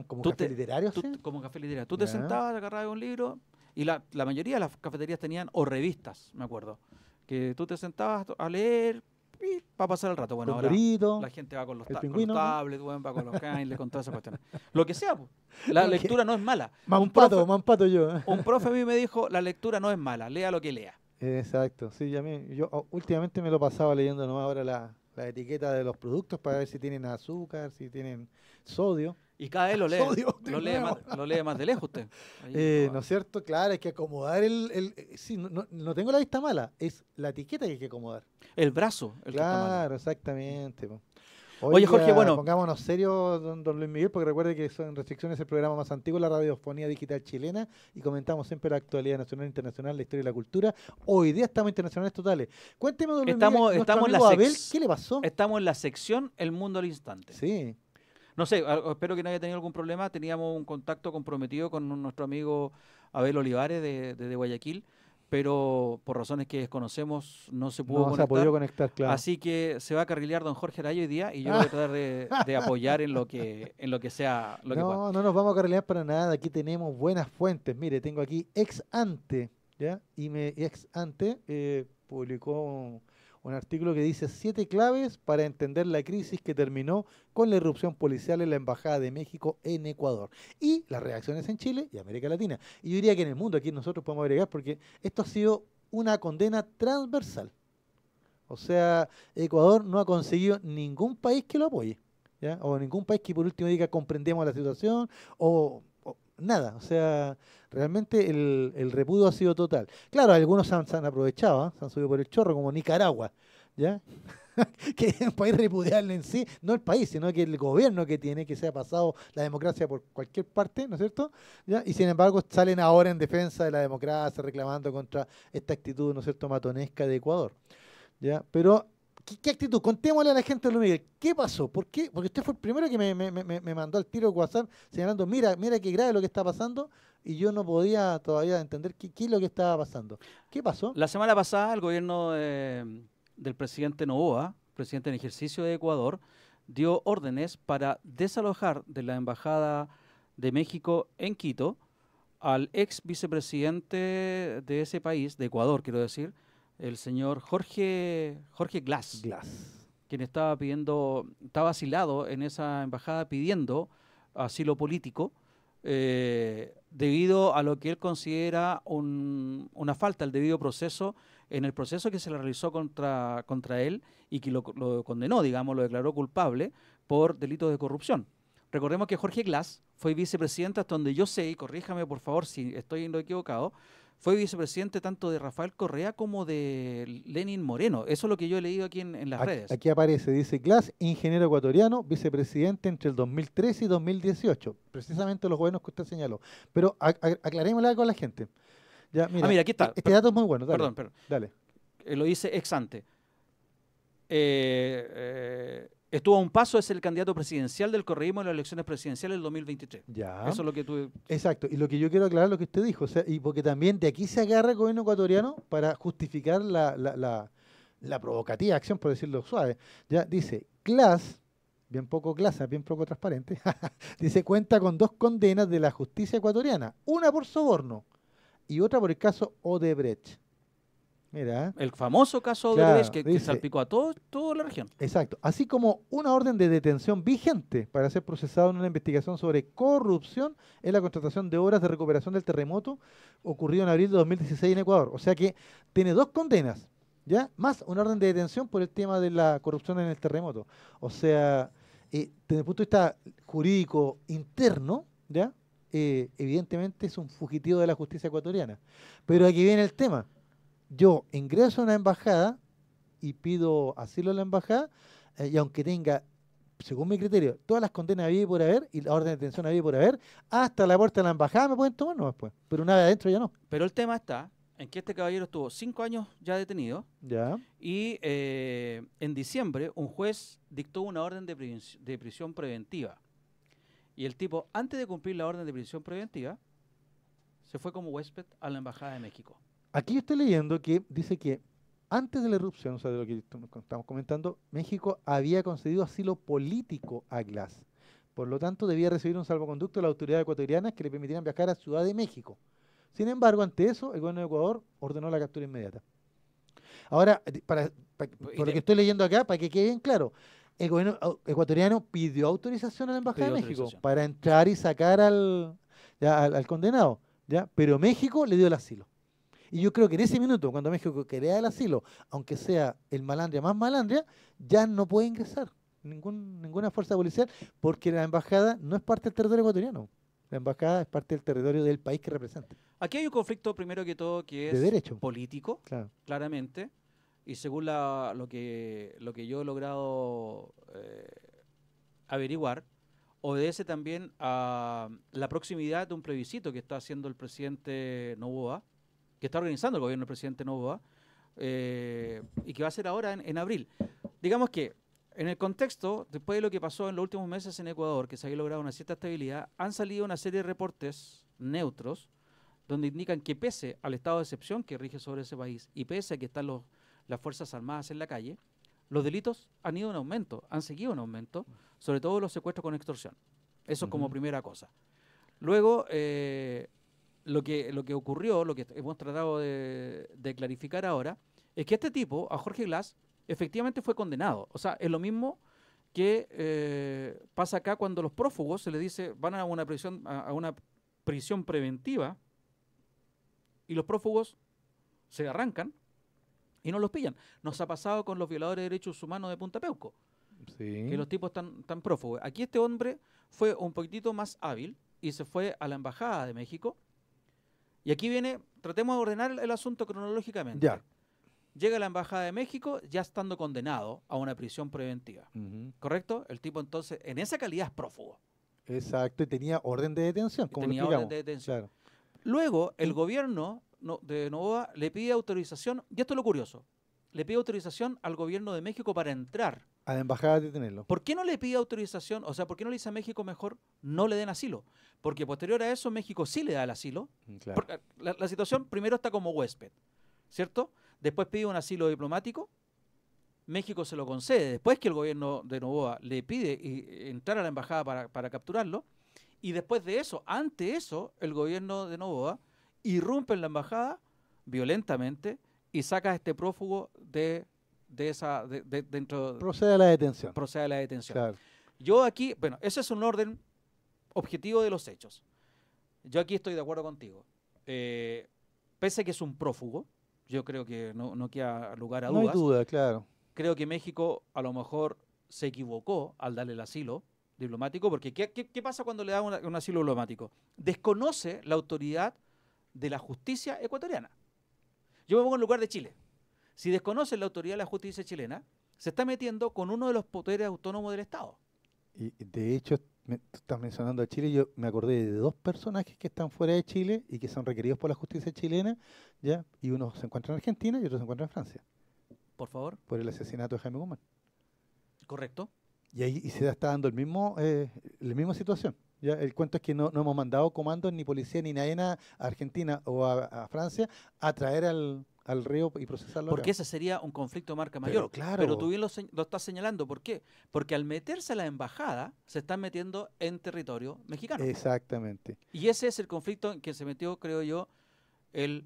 Como Tú café literario, ¿sí? Como café literario. Tú te Ya. sentabas, agarrabas un libro y la mayoría de las cafeterías tenían, o revistas, me acuerdo, que tú te sentabas a leer y para pasar el rato. Bueno, ahora Condorito, la gente va con los, el con pingüino, los ¿no? tablets, bueno, va con los Kindle, con todas esas cuestiones. Lo que sea, pues. La Lo que- lectura no es mala. Mampato yo. Un profe a mí me dijo, la lectura no es mala, lea lo que lea. Exacto, sí, yo últimamente me lo pasaba leyendo nomás ahora la etiqueta de los productos para ver si tienen azúcar, si tienen sodio. Y cada vez lo lee, Sodio, de lo lee nuevo. lo lee más de lejos usted. Ahí, ¿No es cierto? Claro, hay que acomodar sí, no tengo la vista mala, es la etiqueta que hay que acomodar. el brazo, el que está malo. Claro, exactamente. Po. Oye, Jorge, bueno. Pongámonos serios, don Luis Miguel, porque recuerde que son Restricciones el programa más antiguo de la radiofonía digital chilena y comentamos siempre la actualidad nacional e internacional, la historia y la cultura. Hoy día estamos internacionales totales. Cuénteme, don Luis Miguel, estamos en amigo Abel, ¿qué le pasó? Estamos en la sección El Mundo al Instante. Sí. No sé, espero que no haya tenido algún problema. Teníamos un contacto comprometido con nuestro amigo Abel Olivares de Guayaquil, pero por razones que desconocemos no se pudo conectar. No se ha podido conectar, claro. Así que se va a carrilear don Jorge Araya hoy día y yo voy a tratar de apoyar en lo que sea lo que pueda. No nos vamos a carrilear para nada. Aquí tenemos buenas fuentes. Mire, tengo aquí Ex Ante, ¿ya? Y Ex Ante publicó un artículo que dice 7 claves para entender la crisis que terminó con la irrupción policial en la Embajada de México en Ecuador y las reacciones en Chile y América Latina. Y yo diría que en el mundo, aquí nosotros podemos agregar, porque esto ha sido una condena transversal. O sea, Ecuador no ha conseguido ningún país que lo apoye, ¿ya? O ningún país que por último diga comprendemos la situación o nada. O sea, realmente el repudio ha sido total. Claro, algunos se han aprovechado, se han subido por el chorro, como Nicaragua, ¿ya? Que es un país repudiable en sí, no el país, sino que el gobierno que tiene, que se ha pasado la democracia por cualquier parte, ¿no es cierto? ¿Ya? Y sin embargo salen ahora en defensa de la democracia, reclamando contra esta actitud, ¿no es cierto?, matonesca de Ecuador, ¿ya? Pero ¿qué actitud? Contémosle a la gente, Luis Miguel, ¿qué pasó? ¿Por qué? Porque usted fue el primero que me mandó al tiro de WhatsApp señalando, mira qué grave lo que está pasando, y yo no podía todavía entender qué es lo que estaba pasando. ¿Qué pasó? La semana pasada el gobierno del presidente Noboa, presidente en ejercicio de Ecuador, dio órdenes para desalojar de la Embajada de México en Quito al ex vicepresidente de ese país, de Ecuador quiero decir, el señor Jorge Glass, quien estaba asilado en esa embajada pidiendo asilo político debido a lo que él considera una falta al debido proceso en el proceso que se le realizó contra él y que lo condenó, digamos, lo declaró culpable por delitos de corrupción. Recordemos que Jorge Glass fue vicepresidente, hasta donde yo sé, y corríjame por favor si estoy en lo equivocado, fue vicepresidente tanto de Rafael Correa como de Lenín Moreno. Eso es lo que yo he leído aquí en las redes. Aquí aparece, dice Glass, ingeniero ecuatoriano, vicepresidente entre el 2013 y 2018. Precisamente los gobiernos que usted señaló. Pero aclarémosle algo a la gente. Ya, mira, aquí está. Este dato es muy bueno. Dale, perdón. Dale. Lo dice ex ante. Estuvo a un paso de ser el candidato presidencial del correísmo en las elecciones presidenciales del 2023. Ya. Eso es lo que tú... Exacto. Y lo que yo quiero aclarar es lo que usted dijo. O sea, y porque también de aquí se agarra el gobierno ecuatoriano para justificar la provocativa acción, por decirlo suave. Ya dice, Glass, bien poco clase, bien poco transparente, dice, cuenta con 2 condenas de la justicia ecuatoriana. Una por soborno y otra por el caso Odebrecht. Mira. El famoso caso Odebrecht, que salpicó a toda la región. Exacto. Así como una orden de detención vigente para ser procesado en una investigación sobre corrupción en la contratación de obras de recuperación del terremoto ocurrido en abril de 2016 en Ecuador. O sea que tiene 2 condenas, ¿ya? Más una orden de detención por el tema de la corrupción en el terremoto. O sea, desde el punto de vista jurídico interno, ¿ya? Evidentemente es un fugitivo de la justicia ecuatoriana. Pero aquí viene el tema. Yo ingreso a una embajada y pido asilo a la embajada y aunque tenga, según mi criterio, todas las condenas había y por haber y la orden de detención había y por haber, hasta la puerta de la embajada me pueden tomar, no después. Pero una vez adentro ya no. Pero el tema está en que este caballero estuvo 5 años ya detenido. Ya. Y en diciembre un juez dictó una orden de prisión preventiva. Y el tipo, antes de cumplir la orden de prisión preventiva, se fue como huésped a la Embajada de México. Aquí yo estoy leyendo que dice que antes de la erupción, o sea, de lo que estamos comentando, México había concedido asilo político a Glass. Por lo tanto, debía recibir un salvoconducto de las autoridades ecuatorianas que le permitieran viajar a Ciudad de México. Sin embargo, ante eso, el gobierno de Ecuador ordenó la captura inmediata. Ahora, por lo que estoy leyendo acá, para que quede bien claro, el gobierno ecuatoriano pidió autorización a la Embajada de México para entrar y sacar al condenado, ¿ya? Pero México le dio el asilo. Y yo creo que en ese minuto, cuando México quería el asilo, aunque sea el malandria más malandria, ya no puede ingresar ninguna fuerza policial, porque la embajada no es parte del territorio ecuatoriano. La embajada es parte del territorio del país que representa. Aquí hay un conflicto, primero que todo, que es de derecho político, claro, claramente, y según lo que yo he logrado averiguar, obedece también a la proximidad de un plebiscito que está haciendo el presidente Noboa, que está organizando el gobierno del presidente Noboa, y que va a ser ahora en abril. Digamos que en el contexto, después de lo que pasó en los últimos meses en Ecuador, que se había logrado una cierta estabilidad, han salido una serie de reportes neutros donde indican que pese al estado de excepción que rige sobre ese país y pese a que están las Fuerzas Armadas en la calle, los delitos han ido en aumento, han seguido en aumento, sobre todo los secuestros con extorsión. Eso como primera cosa. Luego, lo que ocurrió, lo que hemos tratado de clarificar ahora, es que este tipo, a Jorge Glass, efectivamente fue condenado. O sea, es lo mismo que pasa acá cuando los prófugos se les dice van a una prisión preventiva y los prófugos se arrancan y no los pillan. Nos ha pasado con los violadores de derechos humanos de Punta Peuco, Sí. que los tipos están prófugos. Aquí este hombre fue un poquitito más hábil y se fue a la Embajada de México. Y aquí viene, tratemos de ordenar el asunto cronológicamente. Ya. Llega a la Embajada de México ya estando condenado a una prisión preventiva. Ujú. ¿Correcto? El tipo entonces, en esa calidad es prófugo. Exacto, y tenía orden de detención, como Tenía lo orden explicamos. de detención. Claro. Luego, el gobierno de Noboa le pide autorización, y esto es lo curioso, le pide autorización al gobierno de México para entrar. A la embajada de detenerlo. ¿Por qué no le pide autorización? O sea, ¿por qué no le dice a México mejor no le den asilo? Porque posterior a eso México sí le da el asilo. Claro. Porque la situación primero está como huésped, ¿cierto? Después pide un asilo diplomático, México se lo concede, después que el gobierno de Noboa le pide entrar a la embajada para capturarlo, y después de eso, ante eso, el gobierno de Noboa irrumpe en la embajada violentamente y saca a este prófugo dentro, Procede a la detención. procede a la detención. Claro. Yo aquí, bueno, ese es un orden objetivo de los hechos. Yo aquí estoy de acuerdo contigo. Pese a que es un prófugo, yo creo que no queda lugar a No hay dudas. duda, claro. Creo que México a lo mejor se equivocó al darle el asilo diplomático, porque ¿qué pasa cuando le da un asilo diplomático? Desconoce la autoridad de la justicia ecuatoriana. Yo me pongo en lugar de Chile. Si desconoce la autoridad de la justicia chilena, se está metiendo con uno de los poderes autónomos del Estado. Y de hecho, tú estás mencionando a Chile, yo me acordé de dos personajes que están fuera de Chile y que son requeridos por la justicia chilena, ¿ya? Y uno se encuentra en Argentina y otro se encuentra en Francia, Por favor. por el asesinato de Jaime Guzmán. Correcto. Y ahí se está dando la misma situación. ¿Ya? El cuento es que no hemos mandado comandos, ni policía, ni nadie a Argentina o a Francia a traer al río y procesarlo. Porque acá. ese sería un conflicto de marca Pero mayor. claro. Pero tú bien lo estás señalando. ¿Por qué? Porque al meterse a la embajada, se están metiendo en territorio mexicano. Exactamente. Y ese es el conflicto en que se metió, creo yo, el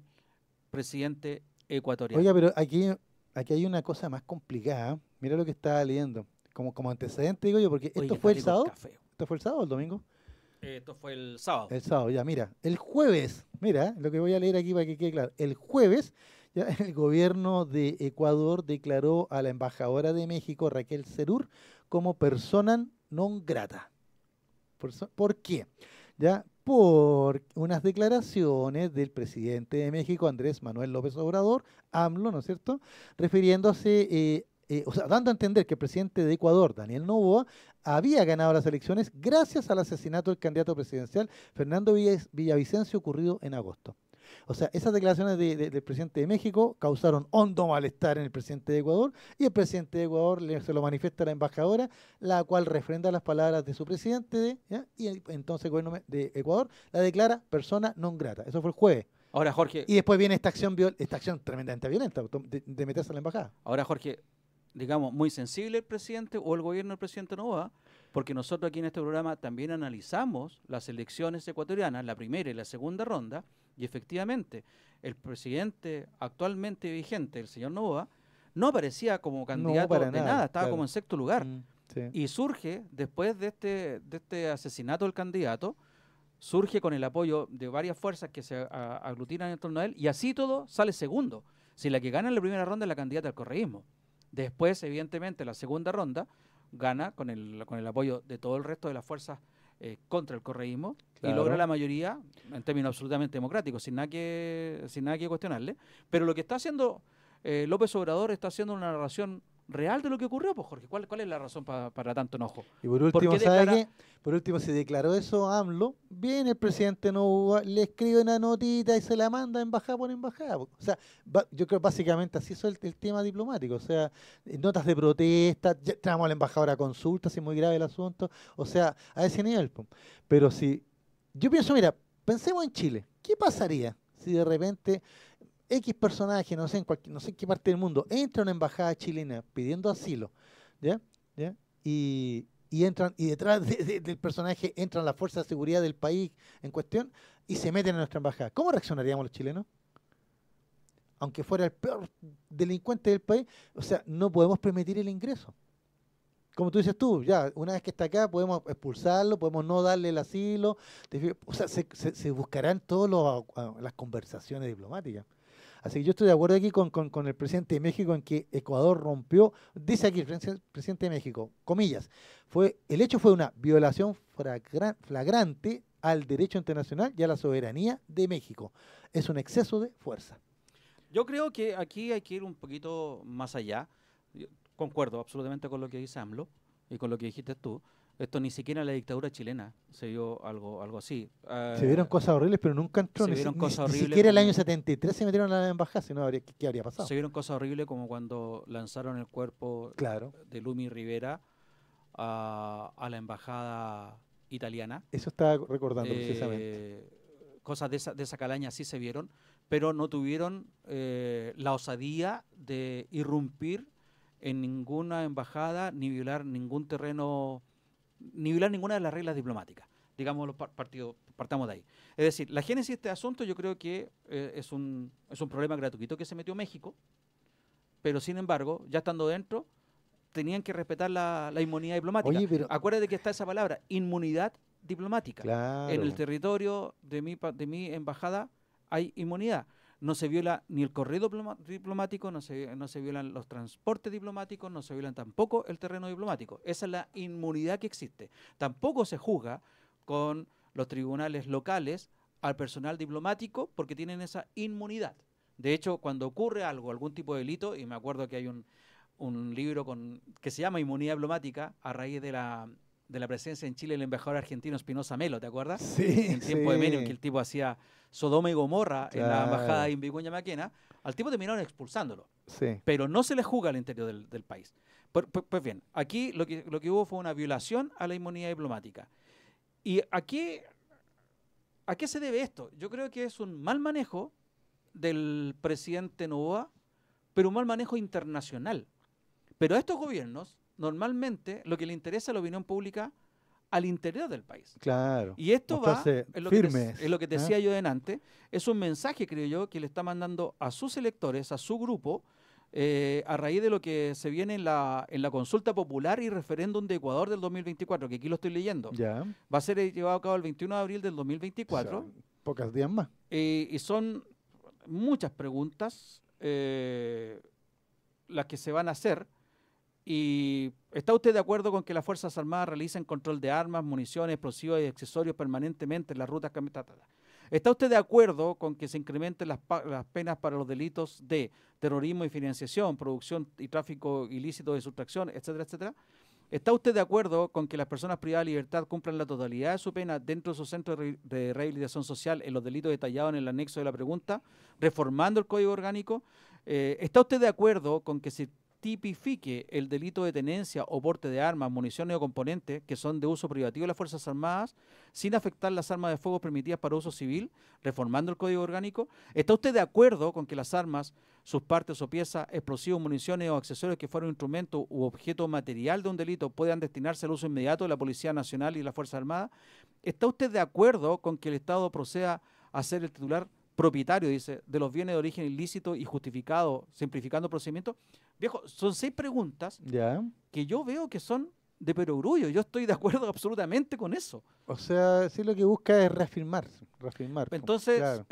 presidente ecuatoriano. Oiga, pero aquí hay una cosa más complicada. Mira lo que estaba leyendo. Como antecedente, digo yo, porque Oye, esto qué fue el rico sábado. café. ¿Esto fue el sábado o el domingo? Esto fue el sábado. El sábado, ya, mira. El jueves, mira, lo que voy a leer aquí para que quede claro. El jueves, ya, el gobierno de Ecuador declaró a la embajadora de México, Raquel Cerur, como persona non grata. ¿Por qué? Ya, por unas declaraciones del presidente de México, Andrés Manuel López Obrador, AMLO, ¿no es cierto?, refiriéndose, o sea, dando a entender que el presidente de Ecuador, Daniel Noboa, había ganado las elecciones gracias al asesinato del candidato presidencial Fernando Villavicencio ocurrido en agosto. O sea, esas declaraciones del presidente de México causaron hondo malestar en el presidente de Ecuador y el presidente de Ecuador se lo manifiesta a la embajadora, la cual refrenda las palabras de su presidente ¿ya? Y entonces el gobierno de Ecuador la declara persona non grata. Eso fue el jueves. Ahora, Jorge, Y después viene esta acción tremendamente violenta de meterse a la embajada. digamos, muy sensible el presidente o el gobierno del presidente Noboa, porque nosotros aquí en este programa también analizamos las elecciones ecuatorianas, la primera y la segunda ronda, y efectivamente el presidente actualmente vigente, el señor Noboa, no aparecía como candidato para de nada, nada, estaba claro. como en sexto lugar. Sí. Y surge, después de este asesinato del candidato, surge con el apoyo de varias fuerzas que se aglutinan en torno a él, y así todo sale segundo. Si la que gana en la primera ronda es la candidata al correísmo. Después, evidentemente, la segunda ronda gana con el apoyo de todo el resto de las fuerzas contra el correísmo Claro. y logra la mayoría en términos absolutamente democráticos, sin nada que cuestionarle. Pero lo que está haciendo López Obrador está haciendo una narración real de lo que ocurrió, pues Jorge. ¿Cuál es la razón para tanto enojo? Y por ¿Por último, qué ¿sabe declara- qué? Por último, si declaró eso AMLO, viene el presidente Novoa, le escribe una notita y se la manda embajada por embajada. O sea, yo creo básicamente así es el tema diplomático. O sea, notas de protesta, ya traemos a la embajadora a consulta, si es muy grave el asunto. O sea, a ese nivel. Po. Pero si, yo pienso, mira, pensemos en Chile. ¿Qué pasaría si de repente X personaje, no sé, no sé en qué parte del mundo, entra a una embajada chilena pidiendo asilo, ¿ya? ¿Ya? Y entran, y detrás del personaje entran las fuerzas de seguridad del país en cuestión y se meten en nuestra embajada? ¿Cómo reaccionaríamos los chilenos? Aunque fuera el peor delincuente del país, o sea, no podemos permitir el ingreso. Como tú dices tú, ya, una vez que está acá, podemos expulsarlo, podemos no darle el asilo. O sea, se buscarán todas las conversaciones diplomáticas. Así que yo estoy de acuerdo aquí con el presidente de México en que Ecuador rompió, dice aquí el presidente de México, comillas, el hecho fue una violación flagrante al derecho internacional y a la soberanía de México. Es un exceso de fuerza. Yo creo que aquí hay que ir un poquito más allá. Yo concuerdo absolutamente con lo que dice AMLO y con lo que dijiste tú. Esto ni siquiera en la dictadura chilena se vio algo así. Se vieron cosas horribles, pero nunca entró. Se vieron cosas horribles. Ni siquiera el como- año 73 se metieron a la embajada, si no, ¿qué habría pasado? Se vieron cosas horribles como cuando lanzaron el cuerpo Claro, de Lumi Rivera a la embajada italiana. eso estaba recordando precisamente. Cosas de esa calaña sí se vieron, pero no tuvieron la osadía de irrumpir en ninguna embajada ni violar ningún terreno, ni violar ninguna de las reglas diplomáticas. Digamos, los partidos, partamos de ahí. Es decir, la génesis de este asunto yo creo que es un problema gratuito que se metió México, pero sin embargo, ya estando dentro, tenían que respetar la inmunidad diplomática. Oye, pero- Acuérdate que está esa palabra, inmunidad diplomática. Claro. En el territorio de mi embajada hay inmunidad. No se viola ni el correo diplomático, no se violan los transportes diplomáticos, no se violan tampoco el terreno diplomático. Esa es la inmunidad que existe. Tampoco se juzga con los tribunales locales al personal diplomático porque tienen esa inmunidad. De hecho, cuando ocurre algo, algún tipo de delito, y me acuerdo que hay un libro que se llama Inmunidad Diplomática a raíz de la presencia en Chile del embajador argentino Espinosa Melo, ¿te acuerdas? Sí, En tiempo de Menem, que el tipo hacía Sodoma y Gomorra en la Claro. embajada de Vicuña Maquena, al tipo terminaron expulsándolo, Sí. pero no se le juzga al interior del país. Pues bien, aquí lo que hubo fue una violación a la inmunidad diplomática. ¿Y a qué se debe esto? Yo creo que es un mal manejo del presidente Noboa, pero un mal manejo internacional. Pero a estos gobiernos, normalmente, lo que le interesa a la opinión pública al interior del país. Claro. Y esto va, Mostrarse es lo, firmes, es lo que te ¿eh? decía yo delante, es un mensaje, creo yo, que le está mandando a sus electores, a su grupo, a raíz de lo que se viene en la consulta popular y referéndum de Ecuador del 2024, que aquí lo estoy leyendo. Ya. Va a ser llevado a cabo el 21 de abril del 2024. Son pocos días más. Y son muchas preguntas las que se van a hacer. ¿Y está usted de acuerdo con que las Fuerzas Armadas realicen control de armas, municiones, explosivos y accesorios permanentemente en las rutas? ¿Está usted de acuerdo con que se incrementen las penas para los delitos de terrorismo y financiación, producción y tráfico ilícito de sustracción, etcétera, etcétera? ¿Está usted de acuerdo con que las personas privadas de libertad cumplan la totalidad de su pena dentro de su centro de rehabilitación social en los delitos detallados en el anexo de la pregunta, reformando el Código Orgánico? ¿Está usted de acuerdo con que se tipifique el delito de tenencia o porte de armas, municiones o componentes que son de uso privativo de las Fuerzas Armadas sin afectar las armas de fuego permitidas para uso civil, reformando el Código Orgánico? ¿Está usted de acuerdo con que las armas, sus partes o piezas, explosivos, municiones o accesorios que fueron instrumento u objeto material de un delito puedan destinarse al uso inmediato de la Policía Nacional y las Fuerzas Armadas? ¿Está usted de acuerdo con que el Estado proceda a ser el titular propietario, dice, de los bienes de origen ilícito y justificado, simplificando el procedimiento? Viejo, son 6 preguntas Ya. que yo veo que son de perogrullo. Yo estoy de acuerdo absolutamente con eso. O sea, sí lo que busca es reafirmar. Entonces, claro.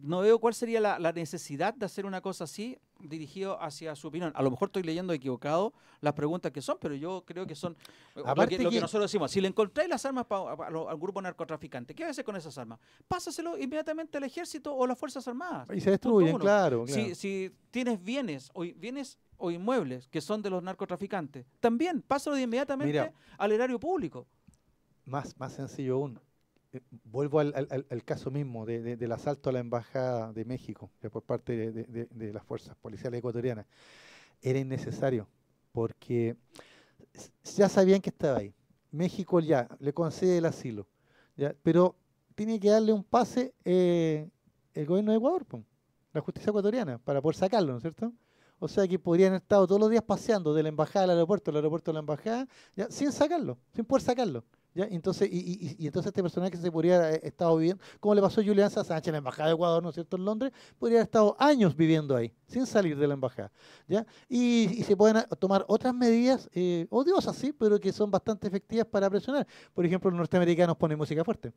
no veo cuál sería la necesidad de hacer una cosa así dirigido hacia su opinión. A lo mejor estoy leyendo equivocado las preguntas que son, pero yo creo que son Aparte lo que que- nosotros decimos. Si le encontráis las armas al grupo narcotraficante, ¿qué va a hacer con esas armas? Pásaselo inmediatamente al ejército o las Fuerzas Armadas. Y se destruyen, Punto uno. claro. Si tienes bienes o inmuebles que son de los narcotraficantes, también pásalo inmediatamente Mira. al erario público. Más sencillo aún. Vuelvo al caso mismo del asalto a la Embajada de México por parte de las fuerzas policiales ecuatorianas. Era innecesario, porque ya sabían que estaba ahí. México ya le concede el asilo, ¿ya? Pero tiene que darle un pase el gobierno de Ecuador, po, la justicia ecuatoriana, para poder sacarlo, ¿no es cierto? O sea que podrían haber estado todos los días paseando de la embajada al aeropuerto a la embajada, ya, sin sacarlo, sin poder sacarlo. ¿Ya? Entonces, entonces este personaje se podría haber estado viviendo, como le pasó a Julián Sánchez en la embajada de Ecuador, ¿no es cierto?, en Londres, podría haber estado años viviendo ahí, sin salir de la embajada. ¿Ya? Y se pueden tomar otras medidas odiosas, sí, pero que son bastante efectivas para presionar. Por ejemplo, los norteamericanos ponen música fuerte.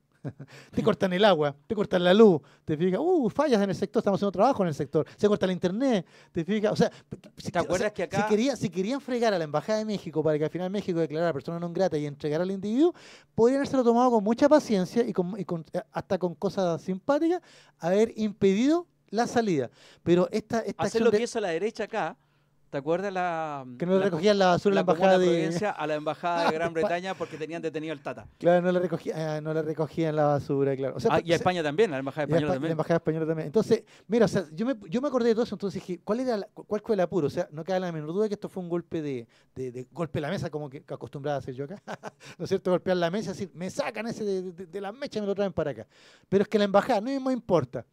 Te cortan el agua, te cortan la luz, te fijas, fallas en el sector, estamos haciendo trabajo en el sector, se corta el internet, te fijas, o sea, ¿Te acuerdas que acá si querían fregar a la Embajada de México para que al final México declarara persona non grata y entregara al individuo, podrían haberse tomado con mucha paciencia y hasta con cosas simpáticas, haber impedido la salida. Pero esta hacer acción lo que hizo la derecha acá? ¿Te acuerdas que no le recogían la basura a la comuna embajada de de Providencia a la embajada de Gran Bretaña porque tenían detenido el Tata? Claro, no le recogían la basura, claro. O sea, Y a España también, a la embajada y a española La también. embajada española también. Entonces, mira, o sea, yo me acordé de todo eso, entonces dije, ¿cuál fue el apuro? O sea, no queda la menor duda que esto fue un golpe de golpe a la mesa, como que acostumbraba a hacer yo acá. ¿No es cierto? Golpear la mesa, decir, me sacan ese de la mecha y me lo traen para acá. Pero es que la embajada no me importa.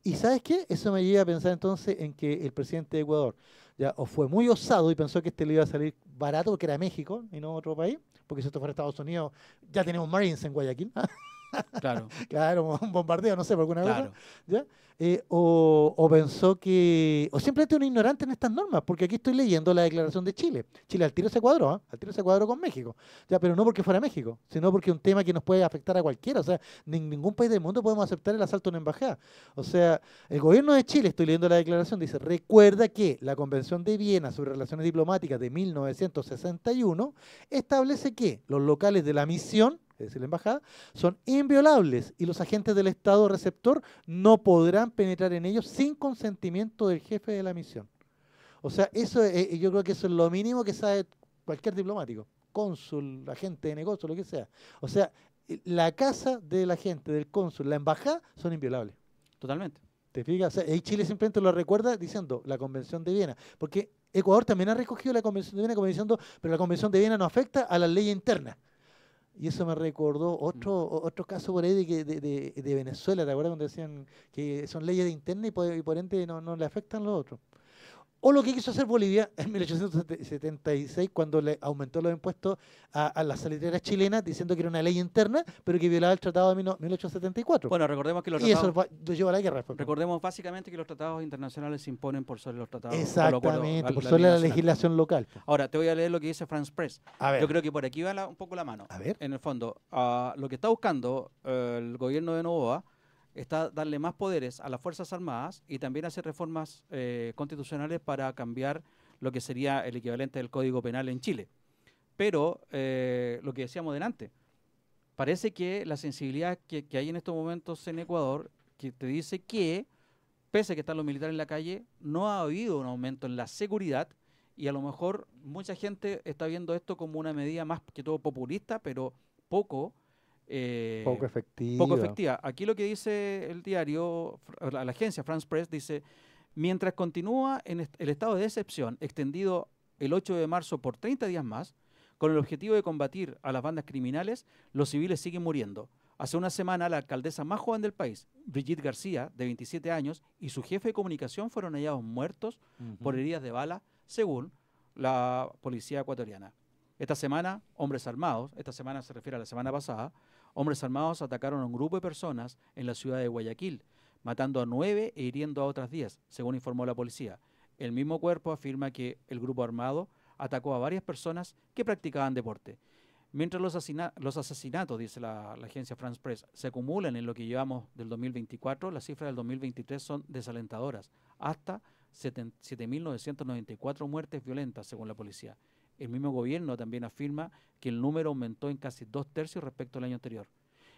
¿Y sabes qué? Eso me lleva a pensar entonces en que el presidente de Ecuador ya o fue muy osado y pensó que le iba a salir barato porque era México y no otro país, porque si esto fuera Estados Unidos, ya tenemos Marines en Guayaquil. Claro, Claro, un bombardeo, no sé, por alguna claro. cosa. ¿Ya? O pensó que... O simplemente un ignorante en estas normas, porque aquí estoy leyendo la declaración de Chile. Chile al tiro se cuadró, ¿ah? Al tiro se cuadró con México. Ya, pero no porque fuera México, sino porque es un tema que nos puede afectar a cualquiera. O sea, en ningún país del mundo podemos aceptar el asalto a una embajada. O sea, el gobierno de Chile, estoy leyendo la declaración, dice, recuerda que la Convención de Viena sobre Relaciones Diplomáticas de 1961 establece que los locales de la misión, es decir, la embajada, son inviolables y los agentes del Estado receptor no podrán penetrar en ellos sin consentimiento del jefe de la misión. O sea, eso yo creo que eso es lo mínimo que sabe cualquier diplomático, cónsul, agente de negocio, lo que sea. O sea, la casa del agente, del cónsul, la embajada, son inviolables. Totalmente. ¿Te fijas? O sea, y Chile simplemente lo recuerda diciendo la Convención de Viena, porque Ecuador también ha recogido la Convención de Viena como diciendo, pero la Convención de Viena no afecta a las leyes internas. Y eso me recordó otro caso por ahí de Venezuela, ¿te acuerdas? Cuando decían que son leyes de interna y por ende no le afectan los otros. O lo que quiso hacer Bolivia en 1876 cuando le aumentó los impuestos a las salitreras chilenas diciendo que era una ley interna, pero que violaba el tratado de 1874. Bueno, recordemos que los y eso tratados, lo llevó a la guerra. recordemos básicamente que los tratados internacionales se imponen por sobre los tratados. Exactamente, por sobre ley la nacional. legislación local. Ahora, te voy a leer lo que dice France Press. A ver, Yo creo que por aquí va un poco la mano. a ver. En el fondo, lo que está buscando el gobierno de Noboa está darle más poderes a las Fuerzas Armadas y también hacer reformas constitucionales para cambiar lo que sería el equivalente del Código Penal en Chile. Pero, lo que decíamos delante, parece que la sensibilidad que hay en estos momentos en Ecuador, que te dice que, pese a que están los militares en la calle, no ha habido un aumento en la seguridad y a lo mejor mucha gente está viendo esto como una medida más que todo populista, pero poco Poco efectiva. Aquí lo que dice el diario, la agencia France Press, dice, mientras continúa en el estado de excepción extendido el 8 de marzo por 30 días más, con el objetivo de combatir a las bandas criminales, los civiles siguen muriendo. Hace una semana, la alcaldesa más joven del país, Brigitte García, de 27 años, y su jefe de comunicación fueron hallados muertos por heridas de bala, según la policía ecuatoriana. Esta semana, hombres armados, esta semana se refiere a la semana pasada, hombres armados atacaron a un grupo de personas en la ciudad de Guayaquil, matando a 9 e hiriendo a otras 10, según informó la policía. El mismo cuerpo afirma que el grupo armado atacó a varias personas que practicaban deporte. Mientras los asesinatos, dice la agencia France Press, se acumulan en lo que llevamos del 2024, las cifras del 2023 son desalentadoras. Hasta 7.994 muertes violentas, según la policía. El mismo gobierno también afirma que el número aumentó en casi 2/3 respecto al año anterior.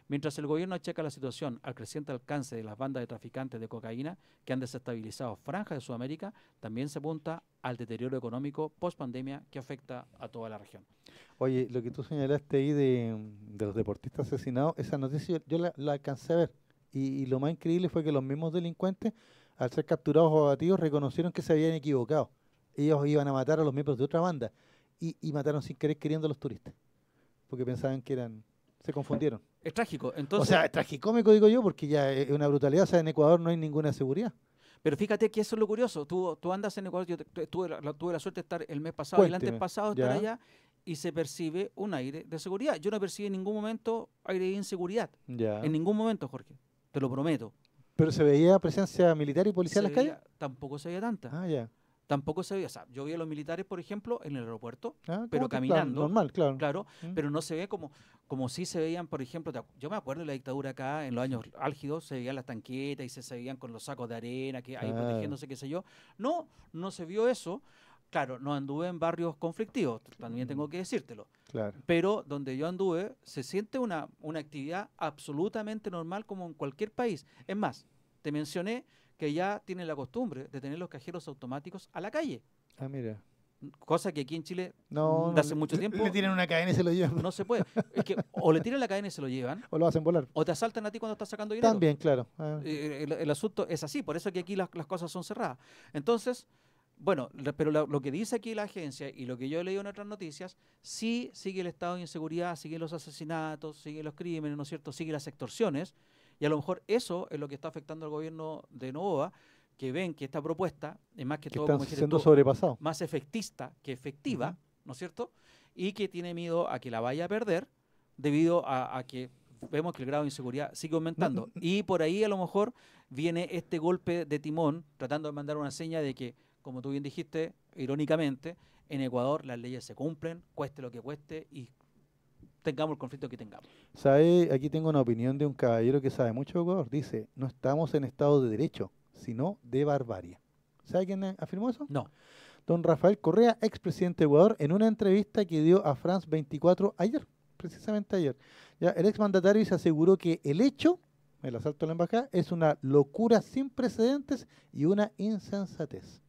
Mientras el gobierno achaca la situación al creciente alcance de las bandas de traficantes de cocaína que han desestabilizado franjas de Sudamérica, también se apunta al deterioro económico post-pandemia que afecta a toda la región. Oye, lo que tú señalaste ahí de los deportistas asesinados, esa noticia yo la alcancé a ver. Y lo más increíble fue que los mismos delincuentes, al ser capturados o abatidos, reconocieron que se habían equivocado. Ellos iban a matar a los miembros de otra banda y mataron sin querer queriendo a los turistas, porque pensaban que eran... Se confundieron. Es trágico. Entonces, o sea, es tragicómico, digo yo, porque ya es una brutalidad. O sea, en Ecuador no hay ninguna seguridad. pero fíjate que eso es lo curioso. Tú andas en Ecuador, tuve la suerte de estar el mes pasado y el Cuénteme. antes pasado estar allá y se percibe un aire de seguridad. Yo no percibí en ningún momento aire de inseguridad. Ya. En ningún momento, Jorge. Te lo prometo. Pero se veía presencia militar y policial en las calles. Tampoco se veía tanta. Ah, ya. Tampoco se veía. O sea, yo vi a los militares, por ejemplo, en el aeropuerto, Ah, pero ¿cómo que? caminando. Claro, normal, claro. Claro, Mm. pero no se ve como si se veían, por ejemplo, yo me acuerdo de la dictadura acá, en los años álgidos, se veían las tanquetas y se veían con los sacos de arena, que ahí Claro. protegiéndose, qué sé yo. No se vio eso. Claro, no anduve en barrios conflictivos, también tengo que decírtelo. Claro. Pero donde yo anduve, se siente una actividad absolutamente normal como en cualquier país. Es más, te mencioné que ya tienen la costumbre de tener los cajeros automáticos a la calle. Ah, mira. Cosa que aquí en Chile No, de hace mucho tiempo Le tienen una cadena y se lo llevan. no se puede. Es que o le tiran la cadena y se lo llevan, O lo hacen volar. o te asaltan a ti cuando estás sacando dinero. También, claro. Ah. El asunto es así, por eso que aquí las cosas son cerradas. Entonces, bueno, pero lo que dice aquí la agencia y lo que yo he leído en otras noticias, sí sigue el estado de inseguridad, siguen los asesinatos, siguen los crímenes, ¿no es cierto? Siguen las extorsiones, y a lo mejor eso es lo que está afectando al gobierno de Noboa, que ven que esta propuesta es más que Que todo, están como dijiste siendo tú, sobrepasados. más efectista que efectiva, Ujú. ¿no es cierto? Y que tiene miedo a que la vaya a perder debido a que vemos que el grado de inseguridad sigue aumentando. Y por ahí a lo mejor viene este golpe de timón tratando de mandar una seña de que, como tú bien dijiste, irónicamente, en Ecuador las leyes se cumplen, cueste lo que cueste y tengamos el conflicto que tengamos. ¿Sabe? Aquí tengo una opinión de un caballero que sabe mucho de Ecuador. Dice, no estamos en estado de derecho, sino de barbarie. ¿Sabe quién afirmó eso? No. Don Rafael Correa, expresidente de Ecuador, en una entrevista que dio a France 24 ayer, precisamente ayer. Ya, el exmandatario se aseguró que el hecho, el asalto a la embajada, es una locura sin precedentes y una insensatez.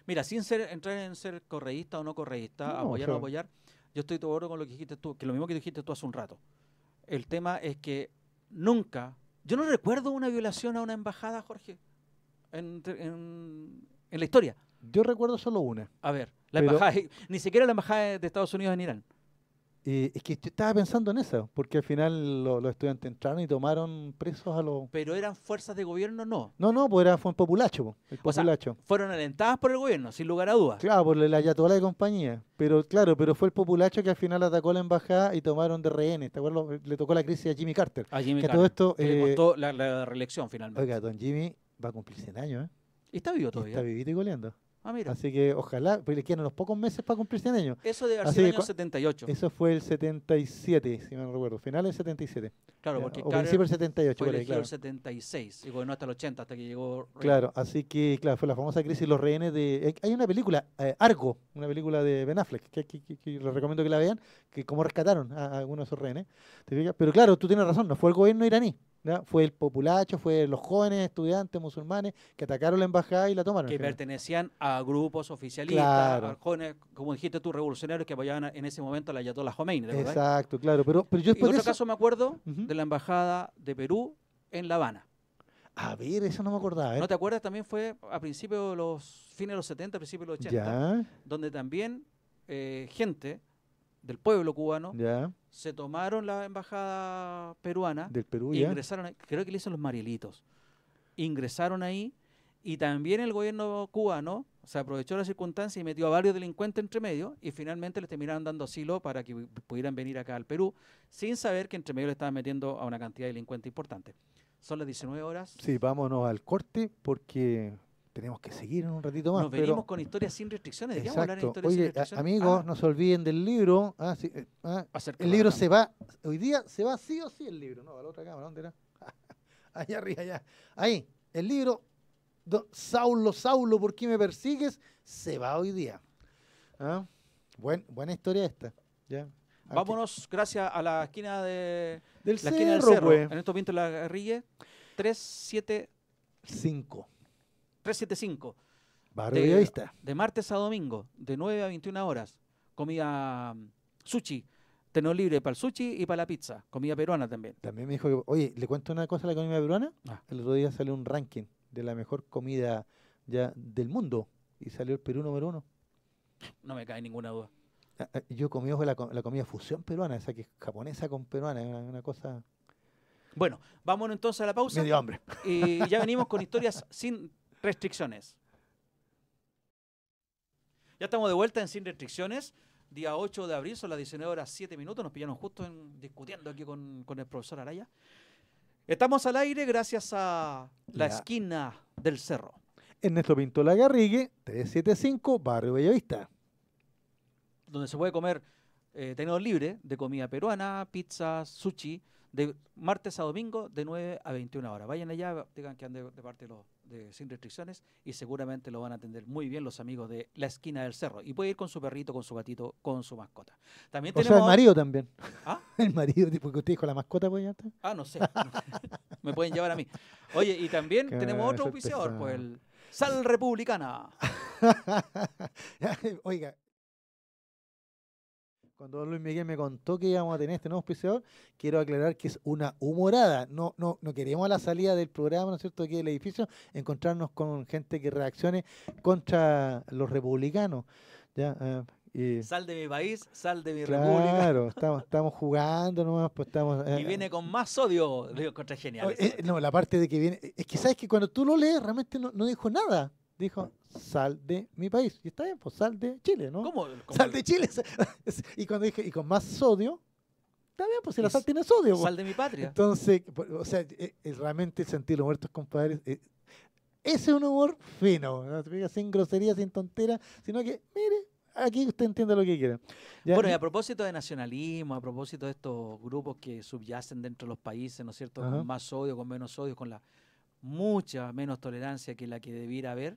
Mira, sin entrar en ser correísta o no correísta, No, apoyar o no yo- apoyar, yo estoy de acuerdo con lo que dijiste tú, que lo mismo que dijiste tú hace un rato. El tema es que nunca, yo no recuerdo una violación a una embajada, Jorge, en la historia. Yo recuerdo solo una. A ver, la Pero- embajada, ni siquiera la embajada de Estados Unidos en Irán. Es que yo estaba pensando en eso, porque al final los estudiantes entraron y tomaron presos a los... Pero eran fuerzas de gobierno, no. No, pues fue un populacho, po, el O sea, populacho. fueron alentadas por el gobierno, sin lugar a dudas. Claro, por el ayatolá de compañía. Pero claro, pero fue el populacho que al final atacó la embajada y tomaron de rehenes. ¿Te acuerdas? Le tocó la crisis a Jimmy Carter. A Jimmy Que Carter, todo esto, que le costó la reelección finalmente. Oiga, don Jimmy va a cumplir 100 años, ¿eh? Y está vivo Y todavía. está vivito y goleando. Ah, mira. Así que ojalá, pues le quedan unos pocos meses para cumplir 100 años. Eso debe haber Así sido el que año 78. Eso fue el 77, si me no recuerdo. Finales del 77. Claro, Ya, porque o Carter principio del 78, fue por ahí, elegido claro. el 76 y gobernó hasta el 80, hasta que llegó Reagan. Claro, así que, claro, fue la famosa crisis de los rehenes de... Hay una película, Argo, una película de Ben Affleck, que les recomiendo que la vean, que cómo rescataron a algunos de esos rehenes. ¿Te fijas? Pero claro, tú tienes razón, no fue el gobierno iraní, ¿ya? Fue el populacho, fue los jóvenes estudiantes musulmanes que atacaron la embajada y la tomaron. Que al final. pertenecían a grupos oficialistas, Claro. a jóvenes, como dijiste tú, revolucionarios que apoyaban en ese momento al Ayatollah Khomeini, ¿te acordás? Exacto, claro. Pero yo Y después de otro eso... caso me acuerdo Ujú. de la embajada de Perú en La Habana. A ver, eso no me acordaba. ¿No te acuerdas? También fue a principios de los fines de los 70, principios de los 80, Ya, donde también gente del pueblo cubano ya, se tomaron la embajada peruana, del Perú, e ya. ingresaron ahí, creo que le dicen los Marielitos, ingresaron ahí y también el gobierno cubano se aprovechó de la circunstancia y metió a varios delincuentes entre medio y finalmente les terminaron dando asilo para que pudieran venir acá al Perú sin saber que entre medio le estaban metiendo a una cantidad de delincuentes importante. Son las 19 horas. Sí, vámonos al corte porque tenemos que seguir en un ratito más. Nos pero... venimos con historias sin restricciones. Deberíamos hablar de Exacto. historias sin Oye, restricciones. amigos, no se olviden del libro. Sí, Acerca el de libro la se va, hoy día se va sí o sí el libro. No, a la otra cámara, ¿dónde era? Allá arriba, allá. Ahí, el libro Saulo, Saulo, ¿por qué me persigues? Se va hoy día. ¿Ah? Buena historia esta. ¿Ya? Vámonos, gracias a la esquina del la esquina del cerro, cerro. pues. En estos vientos de la Garrigue, 5. 375. Barrio Bellavista. De martes a domingo, de 9 a 21 horas. Comida sushi, tenedor libre para el sushi y para la pizza. Comida peruana también. También me dijo que, oye, ¿le cuento una cosa a la comida peruana? Ah. El otro día salió un ranking de la mejor comida ya del mundo y salió el Perú número 1. No me cae ninguna duda. Yo comí la comida fusión peruana, esa que es japonesa con peruana, es una cosa... Bueno, vámonos entonces a la pausa. Medio hambre. Y ya venimos con historias sin restricciones. Ya estamos de vuelta en Sin Restricciones. Día 8 de abril, son las 19:07. Nos pillaron justo discutiendo aquí con el profesor Araya. Estamos al aire gracias a la esquina del cerro. Ernesto Pinto Lagarrigue, 375, Barrio Bellavista. Donde se puede comer tenedor libre de comida peruana, pizza, sushi, de martes a domingo de 9 a 21 horas. Vayan allá, digan que andan de parte de Sin Restricciones y seguramente lo van a atender muy bien los amigos de la esquina del cerro. Y puede ir con su perrito, con su gatito, con su mascota. También O tenemos... sea, el marido también. ¿Ah? El marido, porque usted dijo la mascota, pues ya está. Ah, no sé. Me pueden llevar a mí. Oye, y también Qué tenemos otro ser auspiciador, pesado. pues el Sal Republicana. Oiga, cuando Luis Miguel me contó que íbamos a tener este nuevo auspiciador, quiero aclarar que es una humorada. No queremos a la salida del programa, ¿no es cierto?, aquí del edificio, encontrarnos con gente que reaccione contra los republicanos. ¿Ya? Sal de mi país, sal de mi república. Claro, estamos jugando nomás, pues estamos... Y viene con más odio, digo, contra geniales. no, la parte de que viene... Es que sabes que cuando tú lo lees, realmente no dijo nada. Dijo, sal de mi país. Y está bien, pues sal de Chile, ¿no? ¿Cómo? Sal de Chile. Y cuando dije, y con más sodio, está bien, pues si la sal tiene sodio. Sal de mi patria. Entonces, o sea, realmente el sentir humor de estos compadres... ese es un humor fino, ¿no? Sin grosería, sin tontera, sino que, mire, aquí usted entiende lo que quiere. ¿Ya? Bueno, y a propósito de nacionalismo, a propósito de estos grupos que subyacen dentro de los países, ¿no es cierto? Ajá. Con más odio, con menos odio, con la mucha menos tolerancia que la que debiera haber,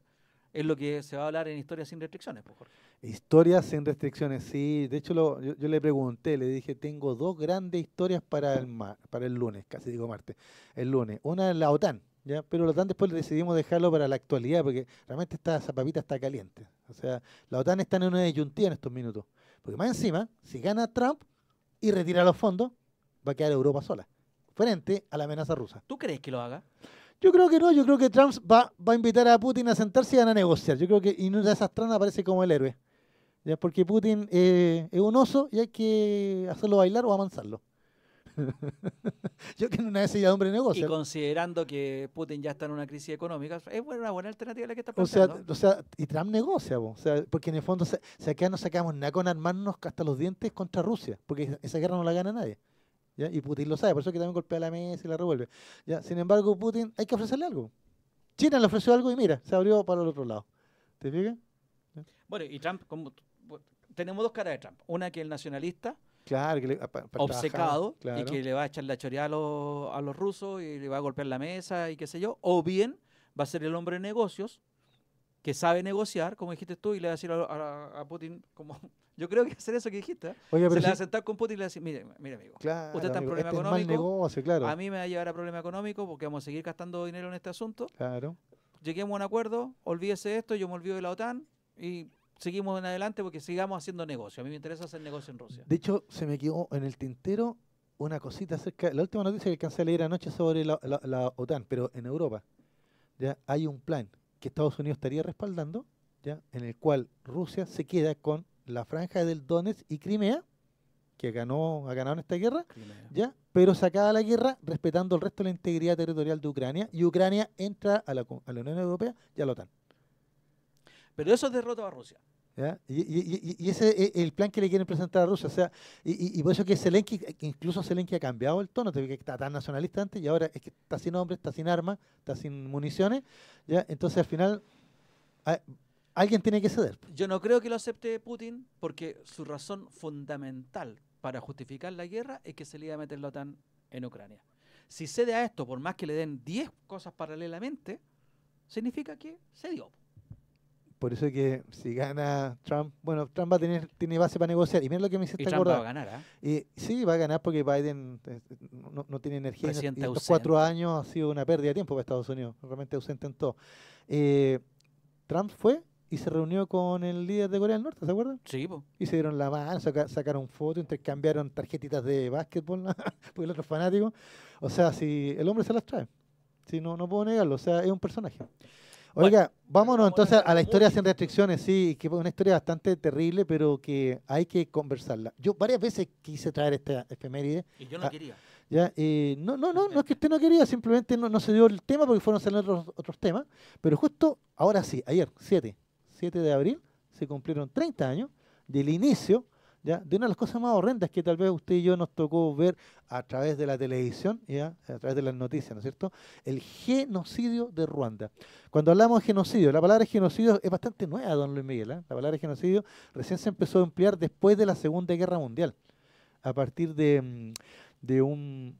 es lo que se va a hablar en Historias sin Restricciones, pues, Jorge. Historias sin restricciones, sí. De hecho, yo le pregunté, le dije, tengo 2 grandes historias para el lunes, casi digo martes, el lunes. Una es la OTAN, ¿ya? Pero la OTAN después decidimos dejarlo para la actualidad, porque realmente esa papita está caliente. O sea, la OTAN está en una disyuntiva en estos minutos. Porque más encima, si gana Trump y retira los fondos, va a quedar Europa sola, frente a la amenaza rusa. ¿Tú crees que lo haga? Yo creo que no, yo creo que Trump va a invitar a Putin a sentarse y van a negociar. Yo creo que y una de esas tranas aparece como el héroe. ¿Ya? Porque Putin es un oso y hay que hacerlo bailar o amansarlo. Yo creo que en una de esas ya hombre negocia. Y considerando que Putin ya está en una crisis económica, es una buena alternativa la que está O sea, planteando. y Trump negocia, po. O sea, porque en el fondo acá no sacamos nada con armarnos hasta los dientes contra Rusia, porque esa guerra no la gana nadie. ¿Ya? Y Putin lo sabe, por eso que también golpea la mesa y la revuelve. ¿Ya? Sin embargo, Putin hay que ofrecerle algo. China le ofreció algo y mira, se abrió para el otro lado. ¿Te fijas? Bueno, y Trump, tenemos 2 caras de Trump. Una que es el nacionalista, Claro, que obcecado, trabajar, y que le va a echar la choreada a los rusos y le va a golpear la mesa y qué sé yo. O bien va a ser el hombre de negocios que sabe negociar, como dijiste tú, y le va a decir a Putin, como yo creo que va a hacer eso que dijiste. Oye, Se pero le va a sentar con Putin y le va a decir, mire amigo, claro, usted está en amigo, problema este es mal económico, negocio, claro. a mí me va a llevar a problema económico porque vamos a seguir gastando dinero en este asunto. Claro. Lleguemos a un acuerdo, olvídese de esto, yo me olvido de la OTAN y seguimos en adelante porque sigamos haciendo negocio. A mí me interesa hacer negocio en Rusia. De hecho, se me quedó en el tintero una cosita acerca, la última noticia que alcancé a leer anoche sobre la OTAN, pero en Europa. Ya hay un plan que Estados Unidos estaría respaldando, ya, en el cual Rusia se queda con la franja del Donetsk y Crimea, que ha ganado en esta guerra, ya, pero se acaba la guerra respetando el resto de la integridad territorial de Ucrania, y Ucrania entra a la Unión Europea y a la OTAN. Pero eso es derrota a Rusia. ¿Ya? Y ese es el plan que le quieren presentar a Rusia. O sea, y por eso que Zelensky, que incluso Zelensky ha cambiado el tono, que está tan nacionalista antes y ahora es que está sin hombres, está sin armas, está sin municiones. ¿Ya? Entonces al final alguien tiene que ceder. Yo no creo que lo acepte Putin porque su razón fundamental para justificar la guerra es que se le iba a meter la OTAN en Ucrania. Si cede a esto, por más que le den 10 cosas paralelamente, significa que se dio. Por eso es que si gana Trump, bueno, Trump tiene base para negociar. Y mira lo que me hiciste Y Trump va a acordar. ganar, ¿ah? Sí, va a ganar porque Biden no tiene energía. Presidente Y estos ausente. 4 años ha sido una pérdida de tiempo para Estados Unidos. Realmente ausente en todo. Trump fue y se reunió con el líder de Corea del Norte, ¿se acuerdan? Sí, po. Y se dieron la mano, sacaron fotos, intercambiaron tarjetitas de básquetbol, porque el otro es fanático. O sea, si el hombre se las trae. Si no puedo negarlo, o sea, es un personaje. Oiga, vámonos entonces a la historia sin restricciones, sí, que es una historia bastante terrible, pero que hay que conversarla. Yo varias veces quise traer esta efeméride. Y yo no quería. ¿Ya? No es que usted no quería, simplemente no se dio el tema porque fueron a salir otros temas, pero justo ahora sí, ayer, 7 de abril, se cumplieron 30 años del inicio, ¿ya?, de una de las cosas más horrendas que tal vez usted y yo nos tocó ver a través de la televisión, ¿ya?, a través de las noticias, ¿no es cierto? El genocidio de Ruanda. Cuando hablamos de genocidio, la palabra genocidio es bastante nueva, don Luis Miguel, ¿eh? La palabra genocidio recién se empezó a emplear después de la Segunda Guerra Mundial, a partir de un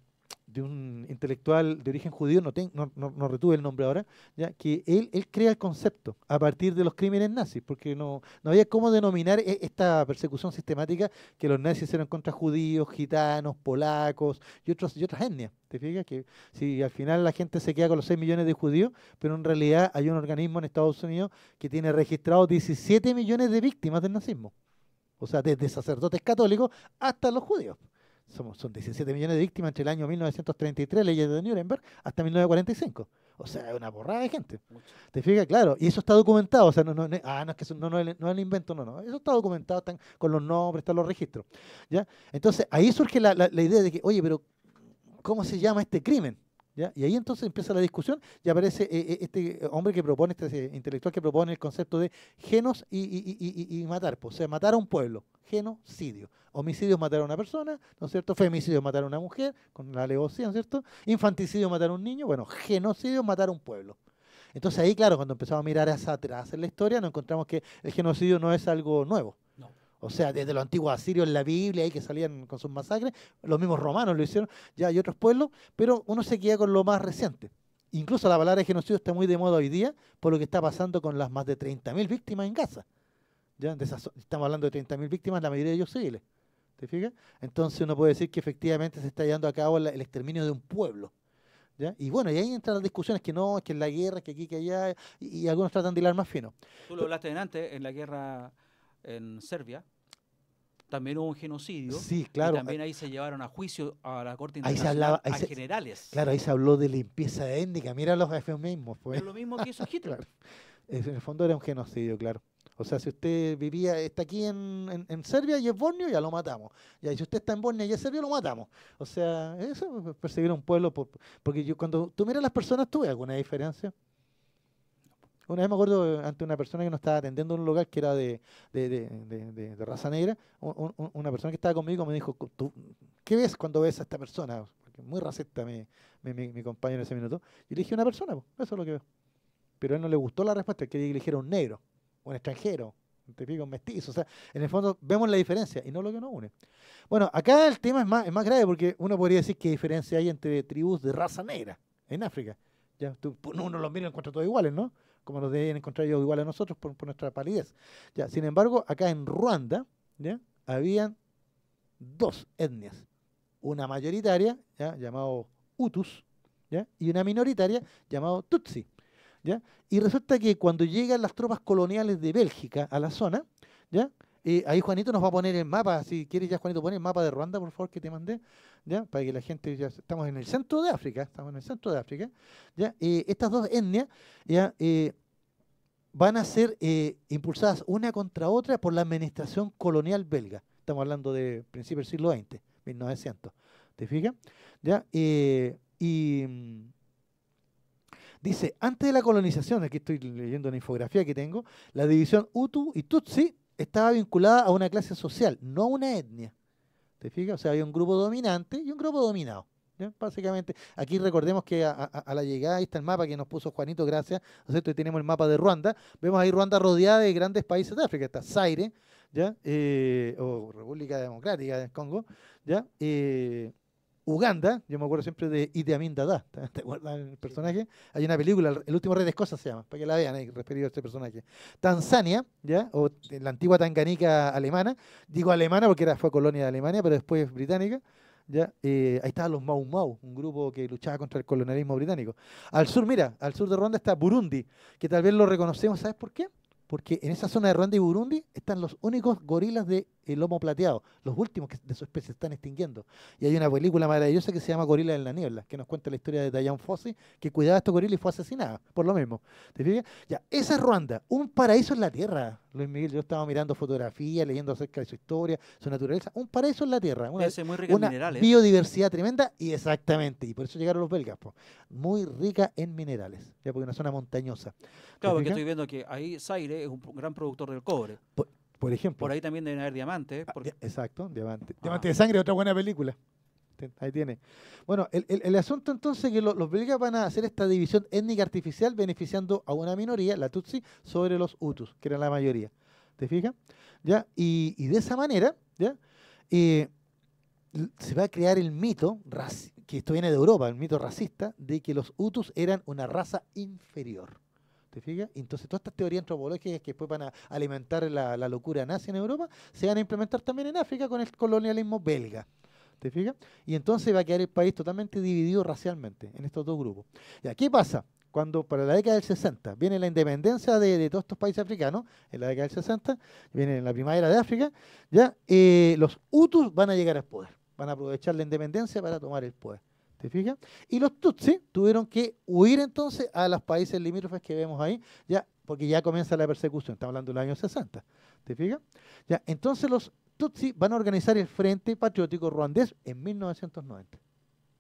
intelectual de origen judío, no retuve el nombre ahora, ya que él crea el concepto a partir de los crímenes nazis, porque no había cómo denominar esta persecución sistemática que los nazis hicieron contra judíos, gitanos, polacos y otras etnias. ¿Te fijas? Que si al final la gente se queda con los 6 millones de judíos, pero en realidad hay un organismo en Estados Unidos que tiene registrados 17 millones de víctimas del nazismo. O sea, desde sacerdotes católicos hasta los judíos. Son 17 millones de víctimas entre el año 1933, leyes de Nuremberg, hasta 1945. O sea, es una borrada de gente. Mucho. ¿Te fijas? Claro. Y eso está documentado. O sea, no es que eso no es el invento, no. Eso está documentado, están con los nombres, están los registros. ¿Ya? Entonces, ahí surge la idea de que, oye, pero ¿cómo se llama este crimen? ¿Ya? Y ahí entonces empieza la discusión y aparece este hombre que propone, este intelectual que propone el concepto de genos y matar, pues, o sea, matar a un pueblo, genocidio. Homicidio es matar a una persona, ¿no es cierto? Femicidio es matar a una mujer, con la alevosía, ¿no es cierto? Infanticidio es matar a un niño, bueno, genocidio es matar a un pueblo. Entonces ahí, claro, cuando empezamos a mirar hacia atrás en la historia, nos encontramos que el genocidio no es algo nuevo. No. O sea, desde los antiguos asirios en la Biblia, ahí que salían con sus masacres, los mismos romanos lo hicieron, ya hay otros pueblos, pero uno se queda con lo más reciente. Incluso la palabra genocidio está muy de moda hoy día por lo que está pasando con las más de 30.000 víctimas en Gaza. ¿Ya? Estamos hablando de 30.000 víctimas, la mayoría de ellos civiles. ¿Te fijas? Entonces uno puede decir que efectivamente se está llevando a cabo el exterminio de un pueblo. ¿Ya? Y bueno, y ahí entran las discusiones que no, que en la guerra, que aquí, que allá, y algunos tratan de hilar más fino. Tú lo hablaste antes, en la guerra en Serbia, también hubo un genocidio. Sí, claro. Y también ahí se llevaron a juicio a la Corte Ahí se Internacional hablaba, a generales. Claro, ahí se habló de limpieza étnica. Mira los eufemismos. Pues. Es lo mismo que hizo Hitler. Claro. En el fondo era un genocidio, claro. O sea, si usted está aquí en Serbia y es bosnio, ya lo matamos. Y si usted está en Bosnia y es serbio, lo matamos. O sea, eso es perseguir a un pueblo. Porque cuando tú miras a las personas, ¿tú ves alguna diferencia? Una vez me acuerdo ante una persona que nos estaba atendiendo en un lugar que era de raza negra, una persona que estaba conmigo me dijo, ¿tú qué ves cuando ves a esta persona? Porque muy racista mi compañero en ese minuto. Y le dije, una persona, pues, eso es lo que veo. Pero a él no le gustó la respuesta, él quería que le dijera un negro, un extranjero, un mestizo. O sea, en el fondo vemos la diferencia y no lo que nos une. Bueno, acá el tema es más grave porque uno podría decir qué diferencia hay entre tribus de raza negra en África. Ya, uno los mira y encuentra todos iguales, ¿no? Como nos deben encontrar ellos iguales a nosotros por nuestra palidez. Ya, sin embargo, acá en Ruanda, ¿ya?, habían 2 etnias. Una mayoritaria, ¿ya?, llamado Hutus, ¿ya?, y una minoritaria, llamado Tutsi. ¿Ya? Y resulta que cuando llegan las tropas coloniales de Bélgica a la zona, ¿ya?, ahí Juanito nos va a poner el mapa, si quieres ya Juanito, pon el mapa de Ruanda, por favor, que te mandé, ¿ya?, para que la gente, ya estamos en el centro de África, ¿ya? Estas 2 etnias, ¿ya?, van a ser impulsadas una contra otra por la administración colonial belga. Estamos hablando de principios del siglo XX, 1900, ¿te fijas? ¿Ya? Dice, antes de la colonización, aquí estoy leyendo una infografía que tengo, la división Hutu y Tutsi estaba vinculada a una clase social, no a una etnia. ¿Te fijas? O sea, había un grupo dominante y un grupo dominado. ¿Ya? Básicamente, aquí recordemos que a la llegada, ahí está el mapa que nos puso Juanito, gracias, ¿no es cierto? Y tenemos el mapa de Ruanda. Vemos ahí Ruanda rodeada de grandes países de África. Está Zaire, ¿ya? O República Democrática del Congo, ¿ya? Uganda, yo me acuerdo siempre de Idi Amin Dada, ¿te acuerdas del personaje? Hay una película, El último rey de Escocia se llama, para que la vean ahí, referido a este personaje. Tanzania, ¿ya? O la antigua Tanganica alemana, digo alemana porque fue colonia de Alemania, pero después británica, ¿ya? Ahí estaban los Mau Mau, un grupo que luchaba contra el colonialismo británico. Al sur, mira, al sur de Ruanda está Burundi, que tal vez lo reconocemos, ¿sabes por qué? Porque en esa zona de Ruanda y Burundi están los únicos gorilas de lomo plateado, los últimos de su especie se están extinguiendo. Y hay una película maravillosa que se llama Gorila en la niebla, que nos cuenta la historia de Diane Fossey, que cuidaba a estos gorilas y fue asesinada, por lo mismo. ¿Te fijas? Ya, esa es Ruanda, un paraíso en la tierra, Luis Miguel. Yo estaba mirando fotografías, leyendo acerca de su historia, su naturaleza, un paraíso en la tierra, Debe ser muy rica en una minerales. biodiversidad tremenda, y exactamente, y por eso llegaron los belgas, po, muy rica en minerales, ya porque es una zona montañosa. Claro, porque fijas? estoy viendo que ahí Zaire es un gran productor del cobre. Por ejemplo. Por ahí también deben haber diamantes. Exacto, Diamante. Diamante de Sangre, otra buena película. Ahí tiene. Bueno, el asunto entonces es que los belgas van a hacer esta división étnica artificial beneficiando a una minoría, la Tutsi, sobre los Hutus, que eran la mayoría. ¿Te fijas? ¿Ya? Y de esa manera, ¿ya? Se va a crear el mito, que esto viene de Europa, el mito racista, de que los Hutus eran una raza inferior. ¿Te fijas? Entonces todas estas teorías antropológicas que después van a alimentar la locura nazi en Europa, se van a implementar también en África con el colonialismo belga. ¿Te fijas? Y entonces va a quedar el país totalmente dividido racialmente en estos dos grupos. ¿Ya? ¿Qué pasa? Cuando para la década del 60 viene la independencia de todos estos países africanos, en la década del 60, viene en la primavera de África, ya los Hutus van a llegar al poder, van a aprovechar la independencia para tomar el poder. ¿Te fijas? Y los Tutsi tuvieron que huir entonces a los países limítrofes que vemos ahí, ya, porque ya comienza la persecución, estamos hablando de los años 60. ¿Te fijas? Ya, entonces los Tutsi van a organizar el Frente Patriótico Ruandés en 1990.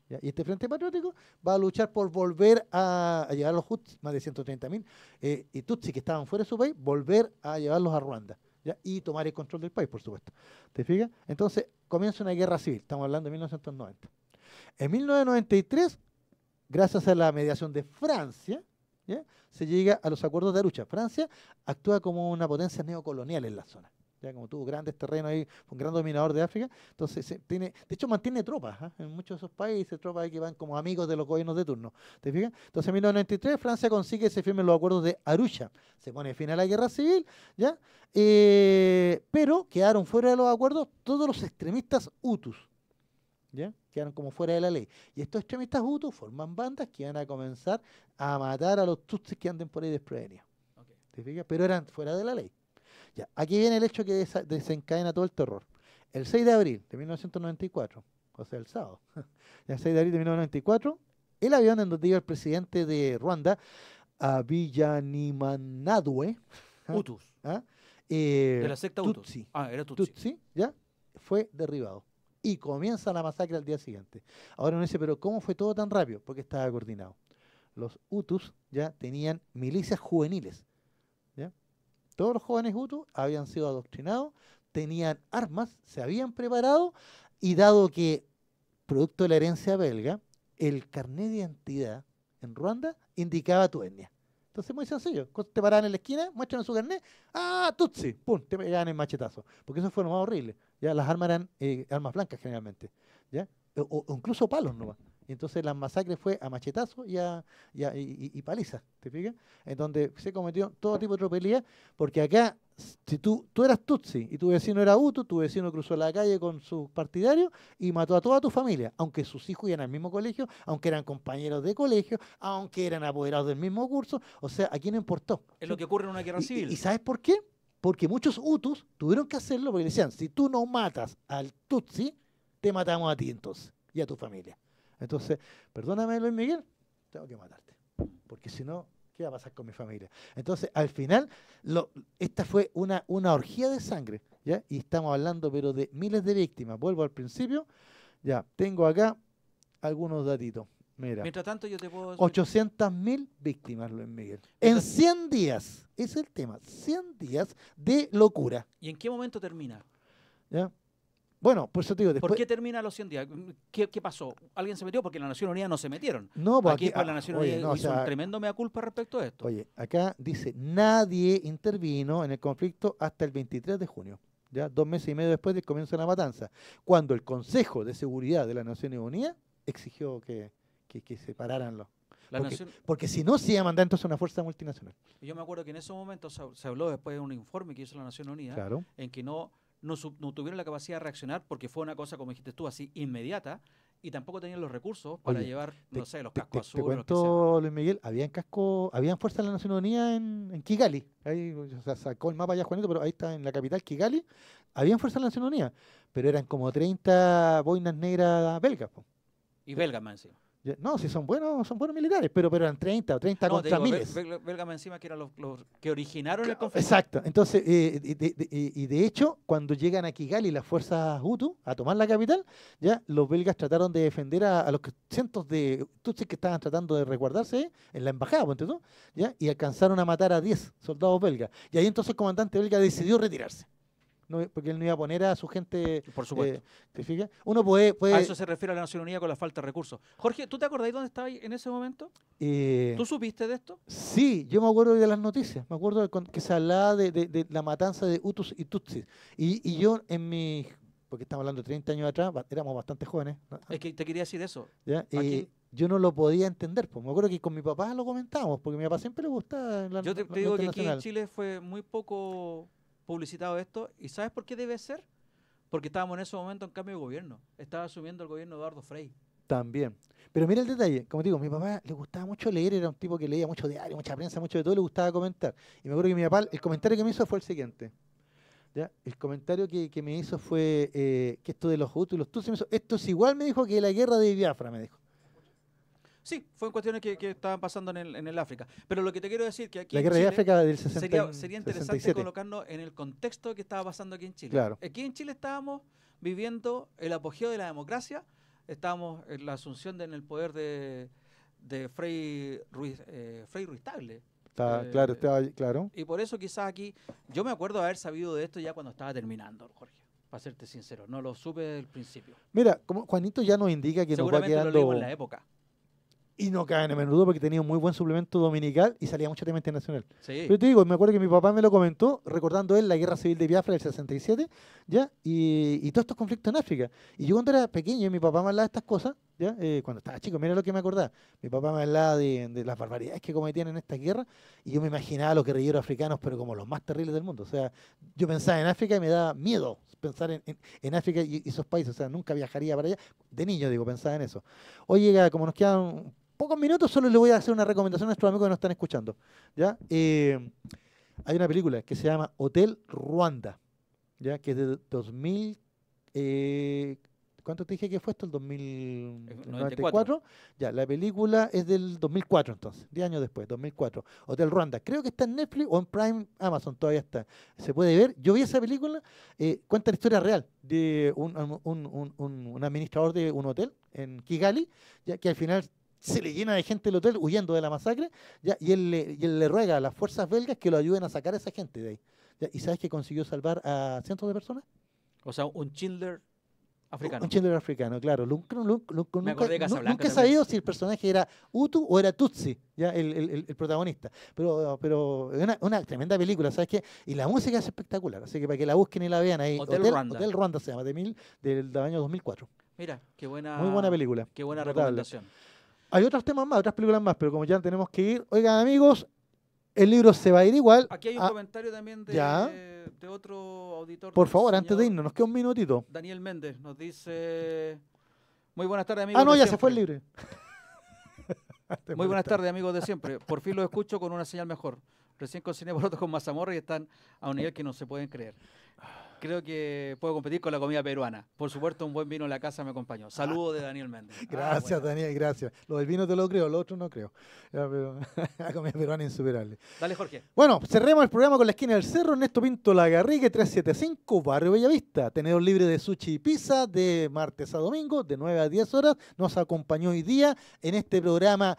¿Ya? Y este Frente Patriótico va a luchar por volver a llevar a los Hutus, más de 130.000 y Tutsi que estaban fuera de su país, volver a llevarlos a Ruanda. ¿Ya? Y tomar el control del país, por supuesto. ¿Te fijas? Entonces comienza una guerra civil, estamos hablando de 1990. En 1993, gracias a la mediación de Francia, ¿ya? Se llega a los acuerdos de Arusha. Francia actúa como una potencia neocolonial en la zona. Ya como tuvo grandes terrenos ahí, fue un gran dominador de África, entonces de hecho mantiene tropas en muchos de esos países, tropas ahí que van como amigos de los gobiernos de turno. ¿Te fijas? Entonces en 1993 Francia consigue que se firmen los acuerdos de Arusha. Se pone fin a la guerra civil, ¿ya? Pero quedaron fuera de los acuerdos todos los extremistas hutus. ¿Ya? Quedaron como fuera de la ley. Y estos extremistas hutus forman bandas que van a comenzar a matar a los tutsis que anden por ahí desprevenidos. Okay. ¿Te fijas? Pero eran fuera de la ley. Ya, aquí viene el hecho que desencadena todo el terror. El 6 de abril de 1994, o sea, el sábado, el 6 de abril de 1994, el avión en donde iba el presidente de Ruanda, Abiyaanimanadwe, Hutus. de la secta Hutus. Tutsi, Era Tutsi. Tutsi, ¿ya? Fue derribado. Y comienza la masacre al día siguiente. Ahora uno dice, pero ¿cómo fue todo tan rápido? Porque estaba coordinado. Los Hutus ya tenían milicias juveniles. ¿Ya? Todos los jóvenes Hutus habían sido adoctrinados, tenían armas, se habían preparado, y dado que, producto de la herencia belga, el carnet de identidad en Ruanda indicaba tu etnia. Entonces, muy sencillo. Te paraban en la esquina, muestran su carnet, ¡ah, Tutsi! ¡Pum! Te pegaban el machetazo. Porque eso fue lo más horrible. ¿Ya? Las armas eran armas blancas generalmente. ¿Ya? O incluso palos nomás. Y entonces las masacres fue a machetazo y paliza, ¿te fijas? En donde se cometió todo tipo de tropelías, porque acá, si tú eras Tutsi y tu vecino era Hutu, tu vecino cruzó la calle con sus partidarios y mató a toda tu familia, aunque sus hijos iban al mismo colegio, aunque eran compañeros de colegio, aunque eran apoderados del mismo curso, o sea, ¿a quién importó? Es lo que ocurre en una guerra civil. ¿Y sabes por qué? Porque muchos Hutus tuvieron que hacerlo porque decían, si tú no matas al Tutsi, te matamos a ti entonces y a tu familia. Entonces, perdóname, Luis Miguel, tengo que matarte, porque si no, ¿qué va a pasar con mi familia? Entonces, al final, esta fue una orgía de sangre, ¿ya? Y estamos hablando, pero de miles de víctimas. Vuelvo al principio, ya, tengo acá algunos datitos. Mira, Mientras tanto, yo te puedo... 800.000 víctimas, Luis Miguel. En 100 días, ese es el tema, 100 días de locura. ¿Y en qué momento termina? ¿Ya? Bueno, por eso te digo, después... ¿Por qué termina los 100 días? ¿Qué pasó? ¿Alguien se metió? Porque la Nación Unida no se metieron. No, pues Aquí la Nación Unida no, hizo un tremendo mea culpa respecto a esto. Oye, acá dice, nadie intervino en el conflicto hasta el 23 de junio. ya 2 meses y medio después del comienzo de la matanza, cuando el Consejo de Seguridad de las Naciones Unidas exigió que se pararan los... Porque si no, se iba a mandar entonces una fuerza multinacional. Y yo me acuerdo que en ese momento se habló después de un informe que hizo la Nación Unida, Claro. en que no tuvieron la capacidad de reaccionar porque fue una cosa, como dijiste tú, así inmediata, y tampoco tenían los recursos para Oye, llevar, no sé, los Te cascos azules. Lo que cuento, sea. Luis Miguel, habían fuerzas de la Nación Unida en Kigali. Ahí, o sea, sacó el mapa ya Juanito, pero ahí está en la capital, Kigali. Habían fuerzas de la Nación Unida, pero eran como 30 boinas negras belgas, po. Y belgas más encima. No, si son buenos militares, pero eran 30 o 30 No, te contra digo, miles. belgas más encima, que eran los que originaron el conflicto. Exacto. Entonces, y de hecho, cuando llegan a Kigali las fuerzas Hutu a tomar la capital, ya los belgas trataron de defender a los cientos de tutsis que estaban tratando de resguardarse en la embajada, ponte tú, ya, y alcanzaron a matar a 10 soldados belgas. Y ahí entonces el comandante belga decidió retirarse. No, porque él no iba a poner a su gente. Por supuesto. ¿Te fijas? Uno puede. A eso se refiere a la Nación Unida con la falta de recursos. Jorge, ¿tú te acordás dónde estabas en ese momento? ¿Tú supiste de esto? Sí, yo me acuerdo de las noticias. Me acuerdo que se hablaba de la matanza de Hutus y Tutsis. Y yo porque estamos hablando de 30 años atrás, éramos bastante jóvenes, ¿no? Es que te quería decir eso. ¿Ya? Aquí- Yo no lo podía entender. Pues. Me acuerdo que con mi papá lo comentábamos, porque a mi papá siempre le gustaba la Yo te la digo que aquí en internacional. Chile fue muy poco publicitado esto. ¿Y sabes por qué debe ser? Porque estábamos en ese momento en cambio de gobierno. Estaba asumiendo el gobierno de Eduardo Frei. También. Pero mira el detalle, como te digo, a mi papá le gustaba mucho leer, era un tipo que leía mucho diario, mucha prensa, mucho de todo, le gustaba comentar. Y me acuerdo que mi papá, el comentario que me hizo fue el siguiente. ¿Ya? El comentario que me hizo fue que esto de los Hutus y los Tutsis, me hizo, esto es igual, me dijo, que la guerra de Biafra, me dijo. Sí, fue en cuestiones que estaban pasando en el África. Pero lo que te quiero decir que aquí La en guerra de Chile África del 60, sería interesante 67. colocarnos en el contexto que estaba pasando aquí en Chile. Claro. Aquí en Chile estábamos viviendo el apogeo de la democracia, estábamos en la asunción en el poder de Frei Ruiz Tagle. Claro, estaba claro. Y por eso quizás aquí, yo me acuerdo de haber sabido de esto ya cuando estaba terminando, Jorge, para serte sincero, no lo supe desde el principio. Mira, como Juanito ya nos indica que nos va Seguramente lo quedando... leímos en la época. Y no cae en menudo porque tenía un muy buen suplemento dominical y salía mucho tema internacional. Sí. Pero te digo, me acuerdo que mi papá me lo comentó, recordando él la guerra civil de Biafra del 67, ¿ya? Y todos estos conflictos en África. Y yo cuando era pequeño, mi papá me hablaba de estas cosas, ¿ya? Cuando estaba chico, mira lo que me acordaba. Mi papá me hablaba de las barbaridades que cometían en esta guerra y yo me imaginaba a los guerrilleros africanos, pero como los más terribles del mundo. O sea, yo pensaba en África y me daba miedo pensar en África y esos países. O sea, nunca viajaría para allá. De niño, digo, pensaba en eso. Oye, como nos quedan pocos minutos, solo le voy a hacer una recomendación a nuestros amigos que nos están escuchando. ¿Ya? Hay una película que se llama Hotel Ruanda, ¿ya? Que es de 2000. ¿Cuánto te dije que fue esto? ¿El 2094? Ya, la película es del 2004 entonces, 10 años después, 2004. Hotel Ruanda. Creo que está en Netflix o en Prime Amazon, todavía está. Se puede ver. Yo vi esa película, cuenta la historia real de un administrador de un hotel en Kigali, ya que al final se le llena de gente el hotel huyendo de la masacre, ¿ya? Y él le ruega a las fuerzas belgas que lo ayuden a sacar a esa gente de ahí. ¿Ya? ¿Y sabes que consiguió salvar a cientos de personas? O sea, un Schindler africano. Un Schindler africano, claro. Nunca acordé de Casablanca he también. sabido si el personaje era Hutu o era Tutsi, ¿ya? El protagonista. Pero es una tremenda película, ¿sabes qué? Y la música es espectacular, así que para que la busquen y la vean ahí. Hotel Ruanda. Hotel Ruanda se llama, del año 2004. Mira, qué buena. Muy buena película. Qué buena Notable. recomendación. Hay otros temas más, otras películas más, pero como ya tenemos que ir, oigan amigos, el libro se va a ir igual. Aquí hay un comentario también ya. de otro auditor. Por del favor, antes de señor irnos, nos queda un minutito. Daniel Méndez nos dice: muy buenas tardes, amigos. Ah, no, de ya siempre. se fue el libre. Muy buenas tardes, amigos de siempre. Por fin lo escucho con una señal mejor. Recién cociné porotos con mazamorra y están a un nivel que no se pueden creer. Creo que puedo competir con la comida peruana. Por supuesto, un buen vino en la casa me acompañó. Saludos de Daniel Méndez. Gracias, Bueno. Daniel, gracias. Lo del vino te lo creo, lo otro no creo. Ya, pero la comida peruana es insuperable. Dale, Jorge. Bueno, cerremos el programa con la esquina del cerro. Ernesto Pinto Lagarrigue, 375, Barrio Bellavista. Tenedor libre de sushi y pizza de martes a domingo, de 9 a 10 horas. Nos acompañó hoy día en este programa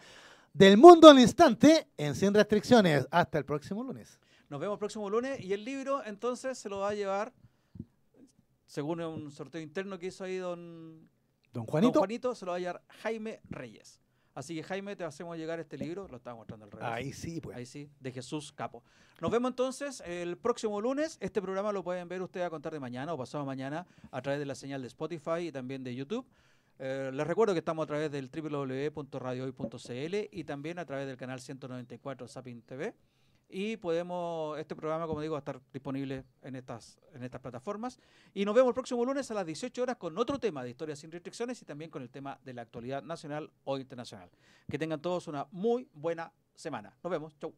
del mundo al instante, en Sin Restricciones. Hasta el próximo lunes. Nos vemos el próximo lunes y el libro entonces se lo va a llevar, según un sorteo interno que hizo ahí don Don Juanito. se lo va a llevar Jaime Reyes. Así que Jaime, te hacemos llegar este libro, lo estaba mostrando al revés. Ahí sí, pues. Ahí sí, de Jesús Capo. Nos vemos entonces el próximo lunes. Este programa lo pueden ver ustedes a contar de mañana o pasado mañana a través de la señal de Spotify y también de YouTube. Les recuerdo que estamos a través del www.radiohoy.cl y también a través del canal 194 Sapin TV. Y este programa, como digo, va a estar disponible en estas plataformas. Y nos vemos el próximo lunes a las 18 horas con otro tema de Historia sin Restricciones y también con el tema de la actualidad nacional o internacional. Que tengan todos una muy buena semana. Nos vemos. Chau.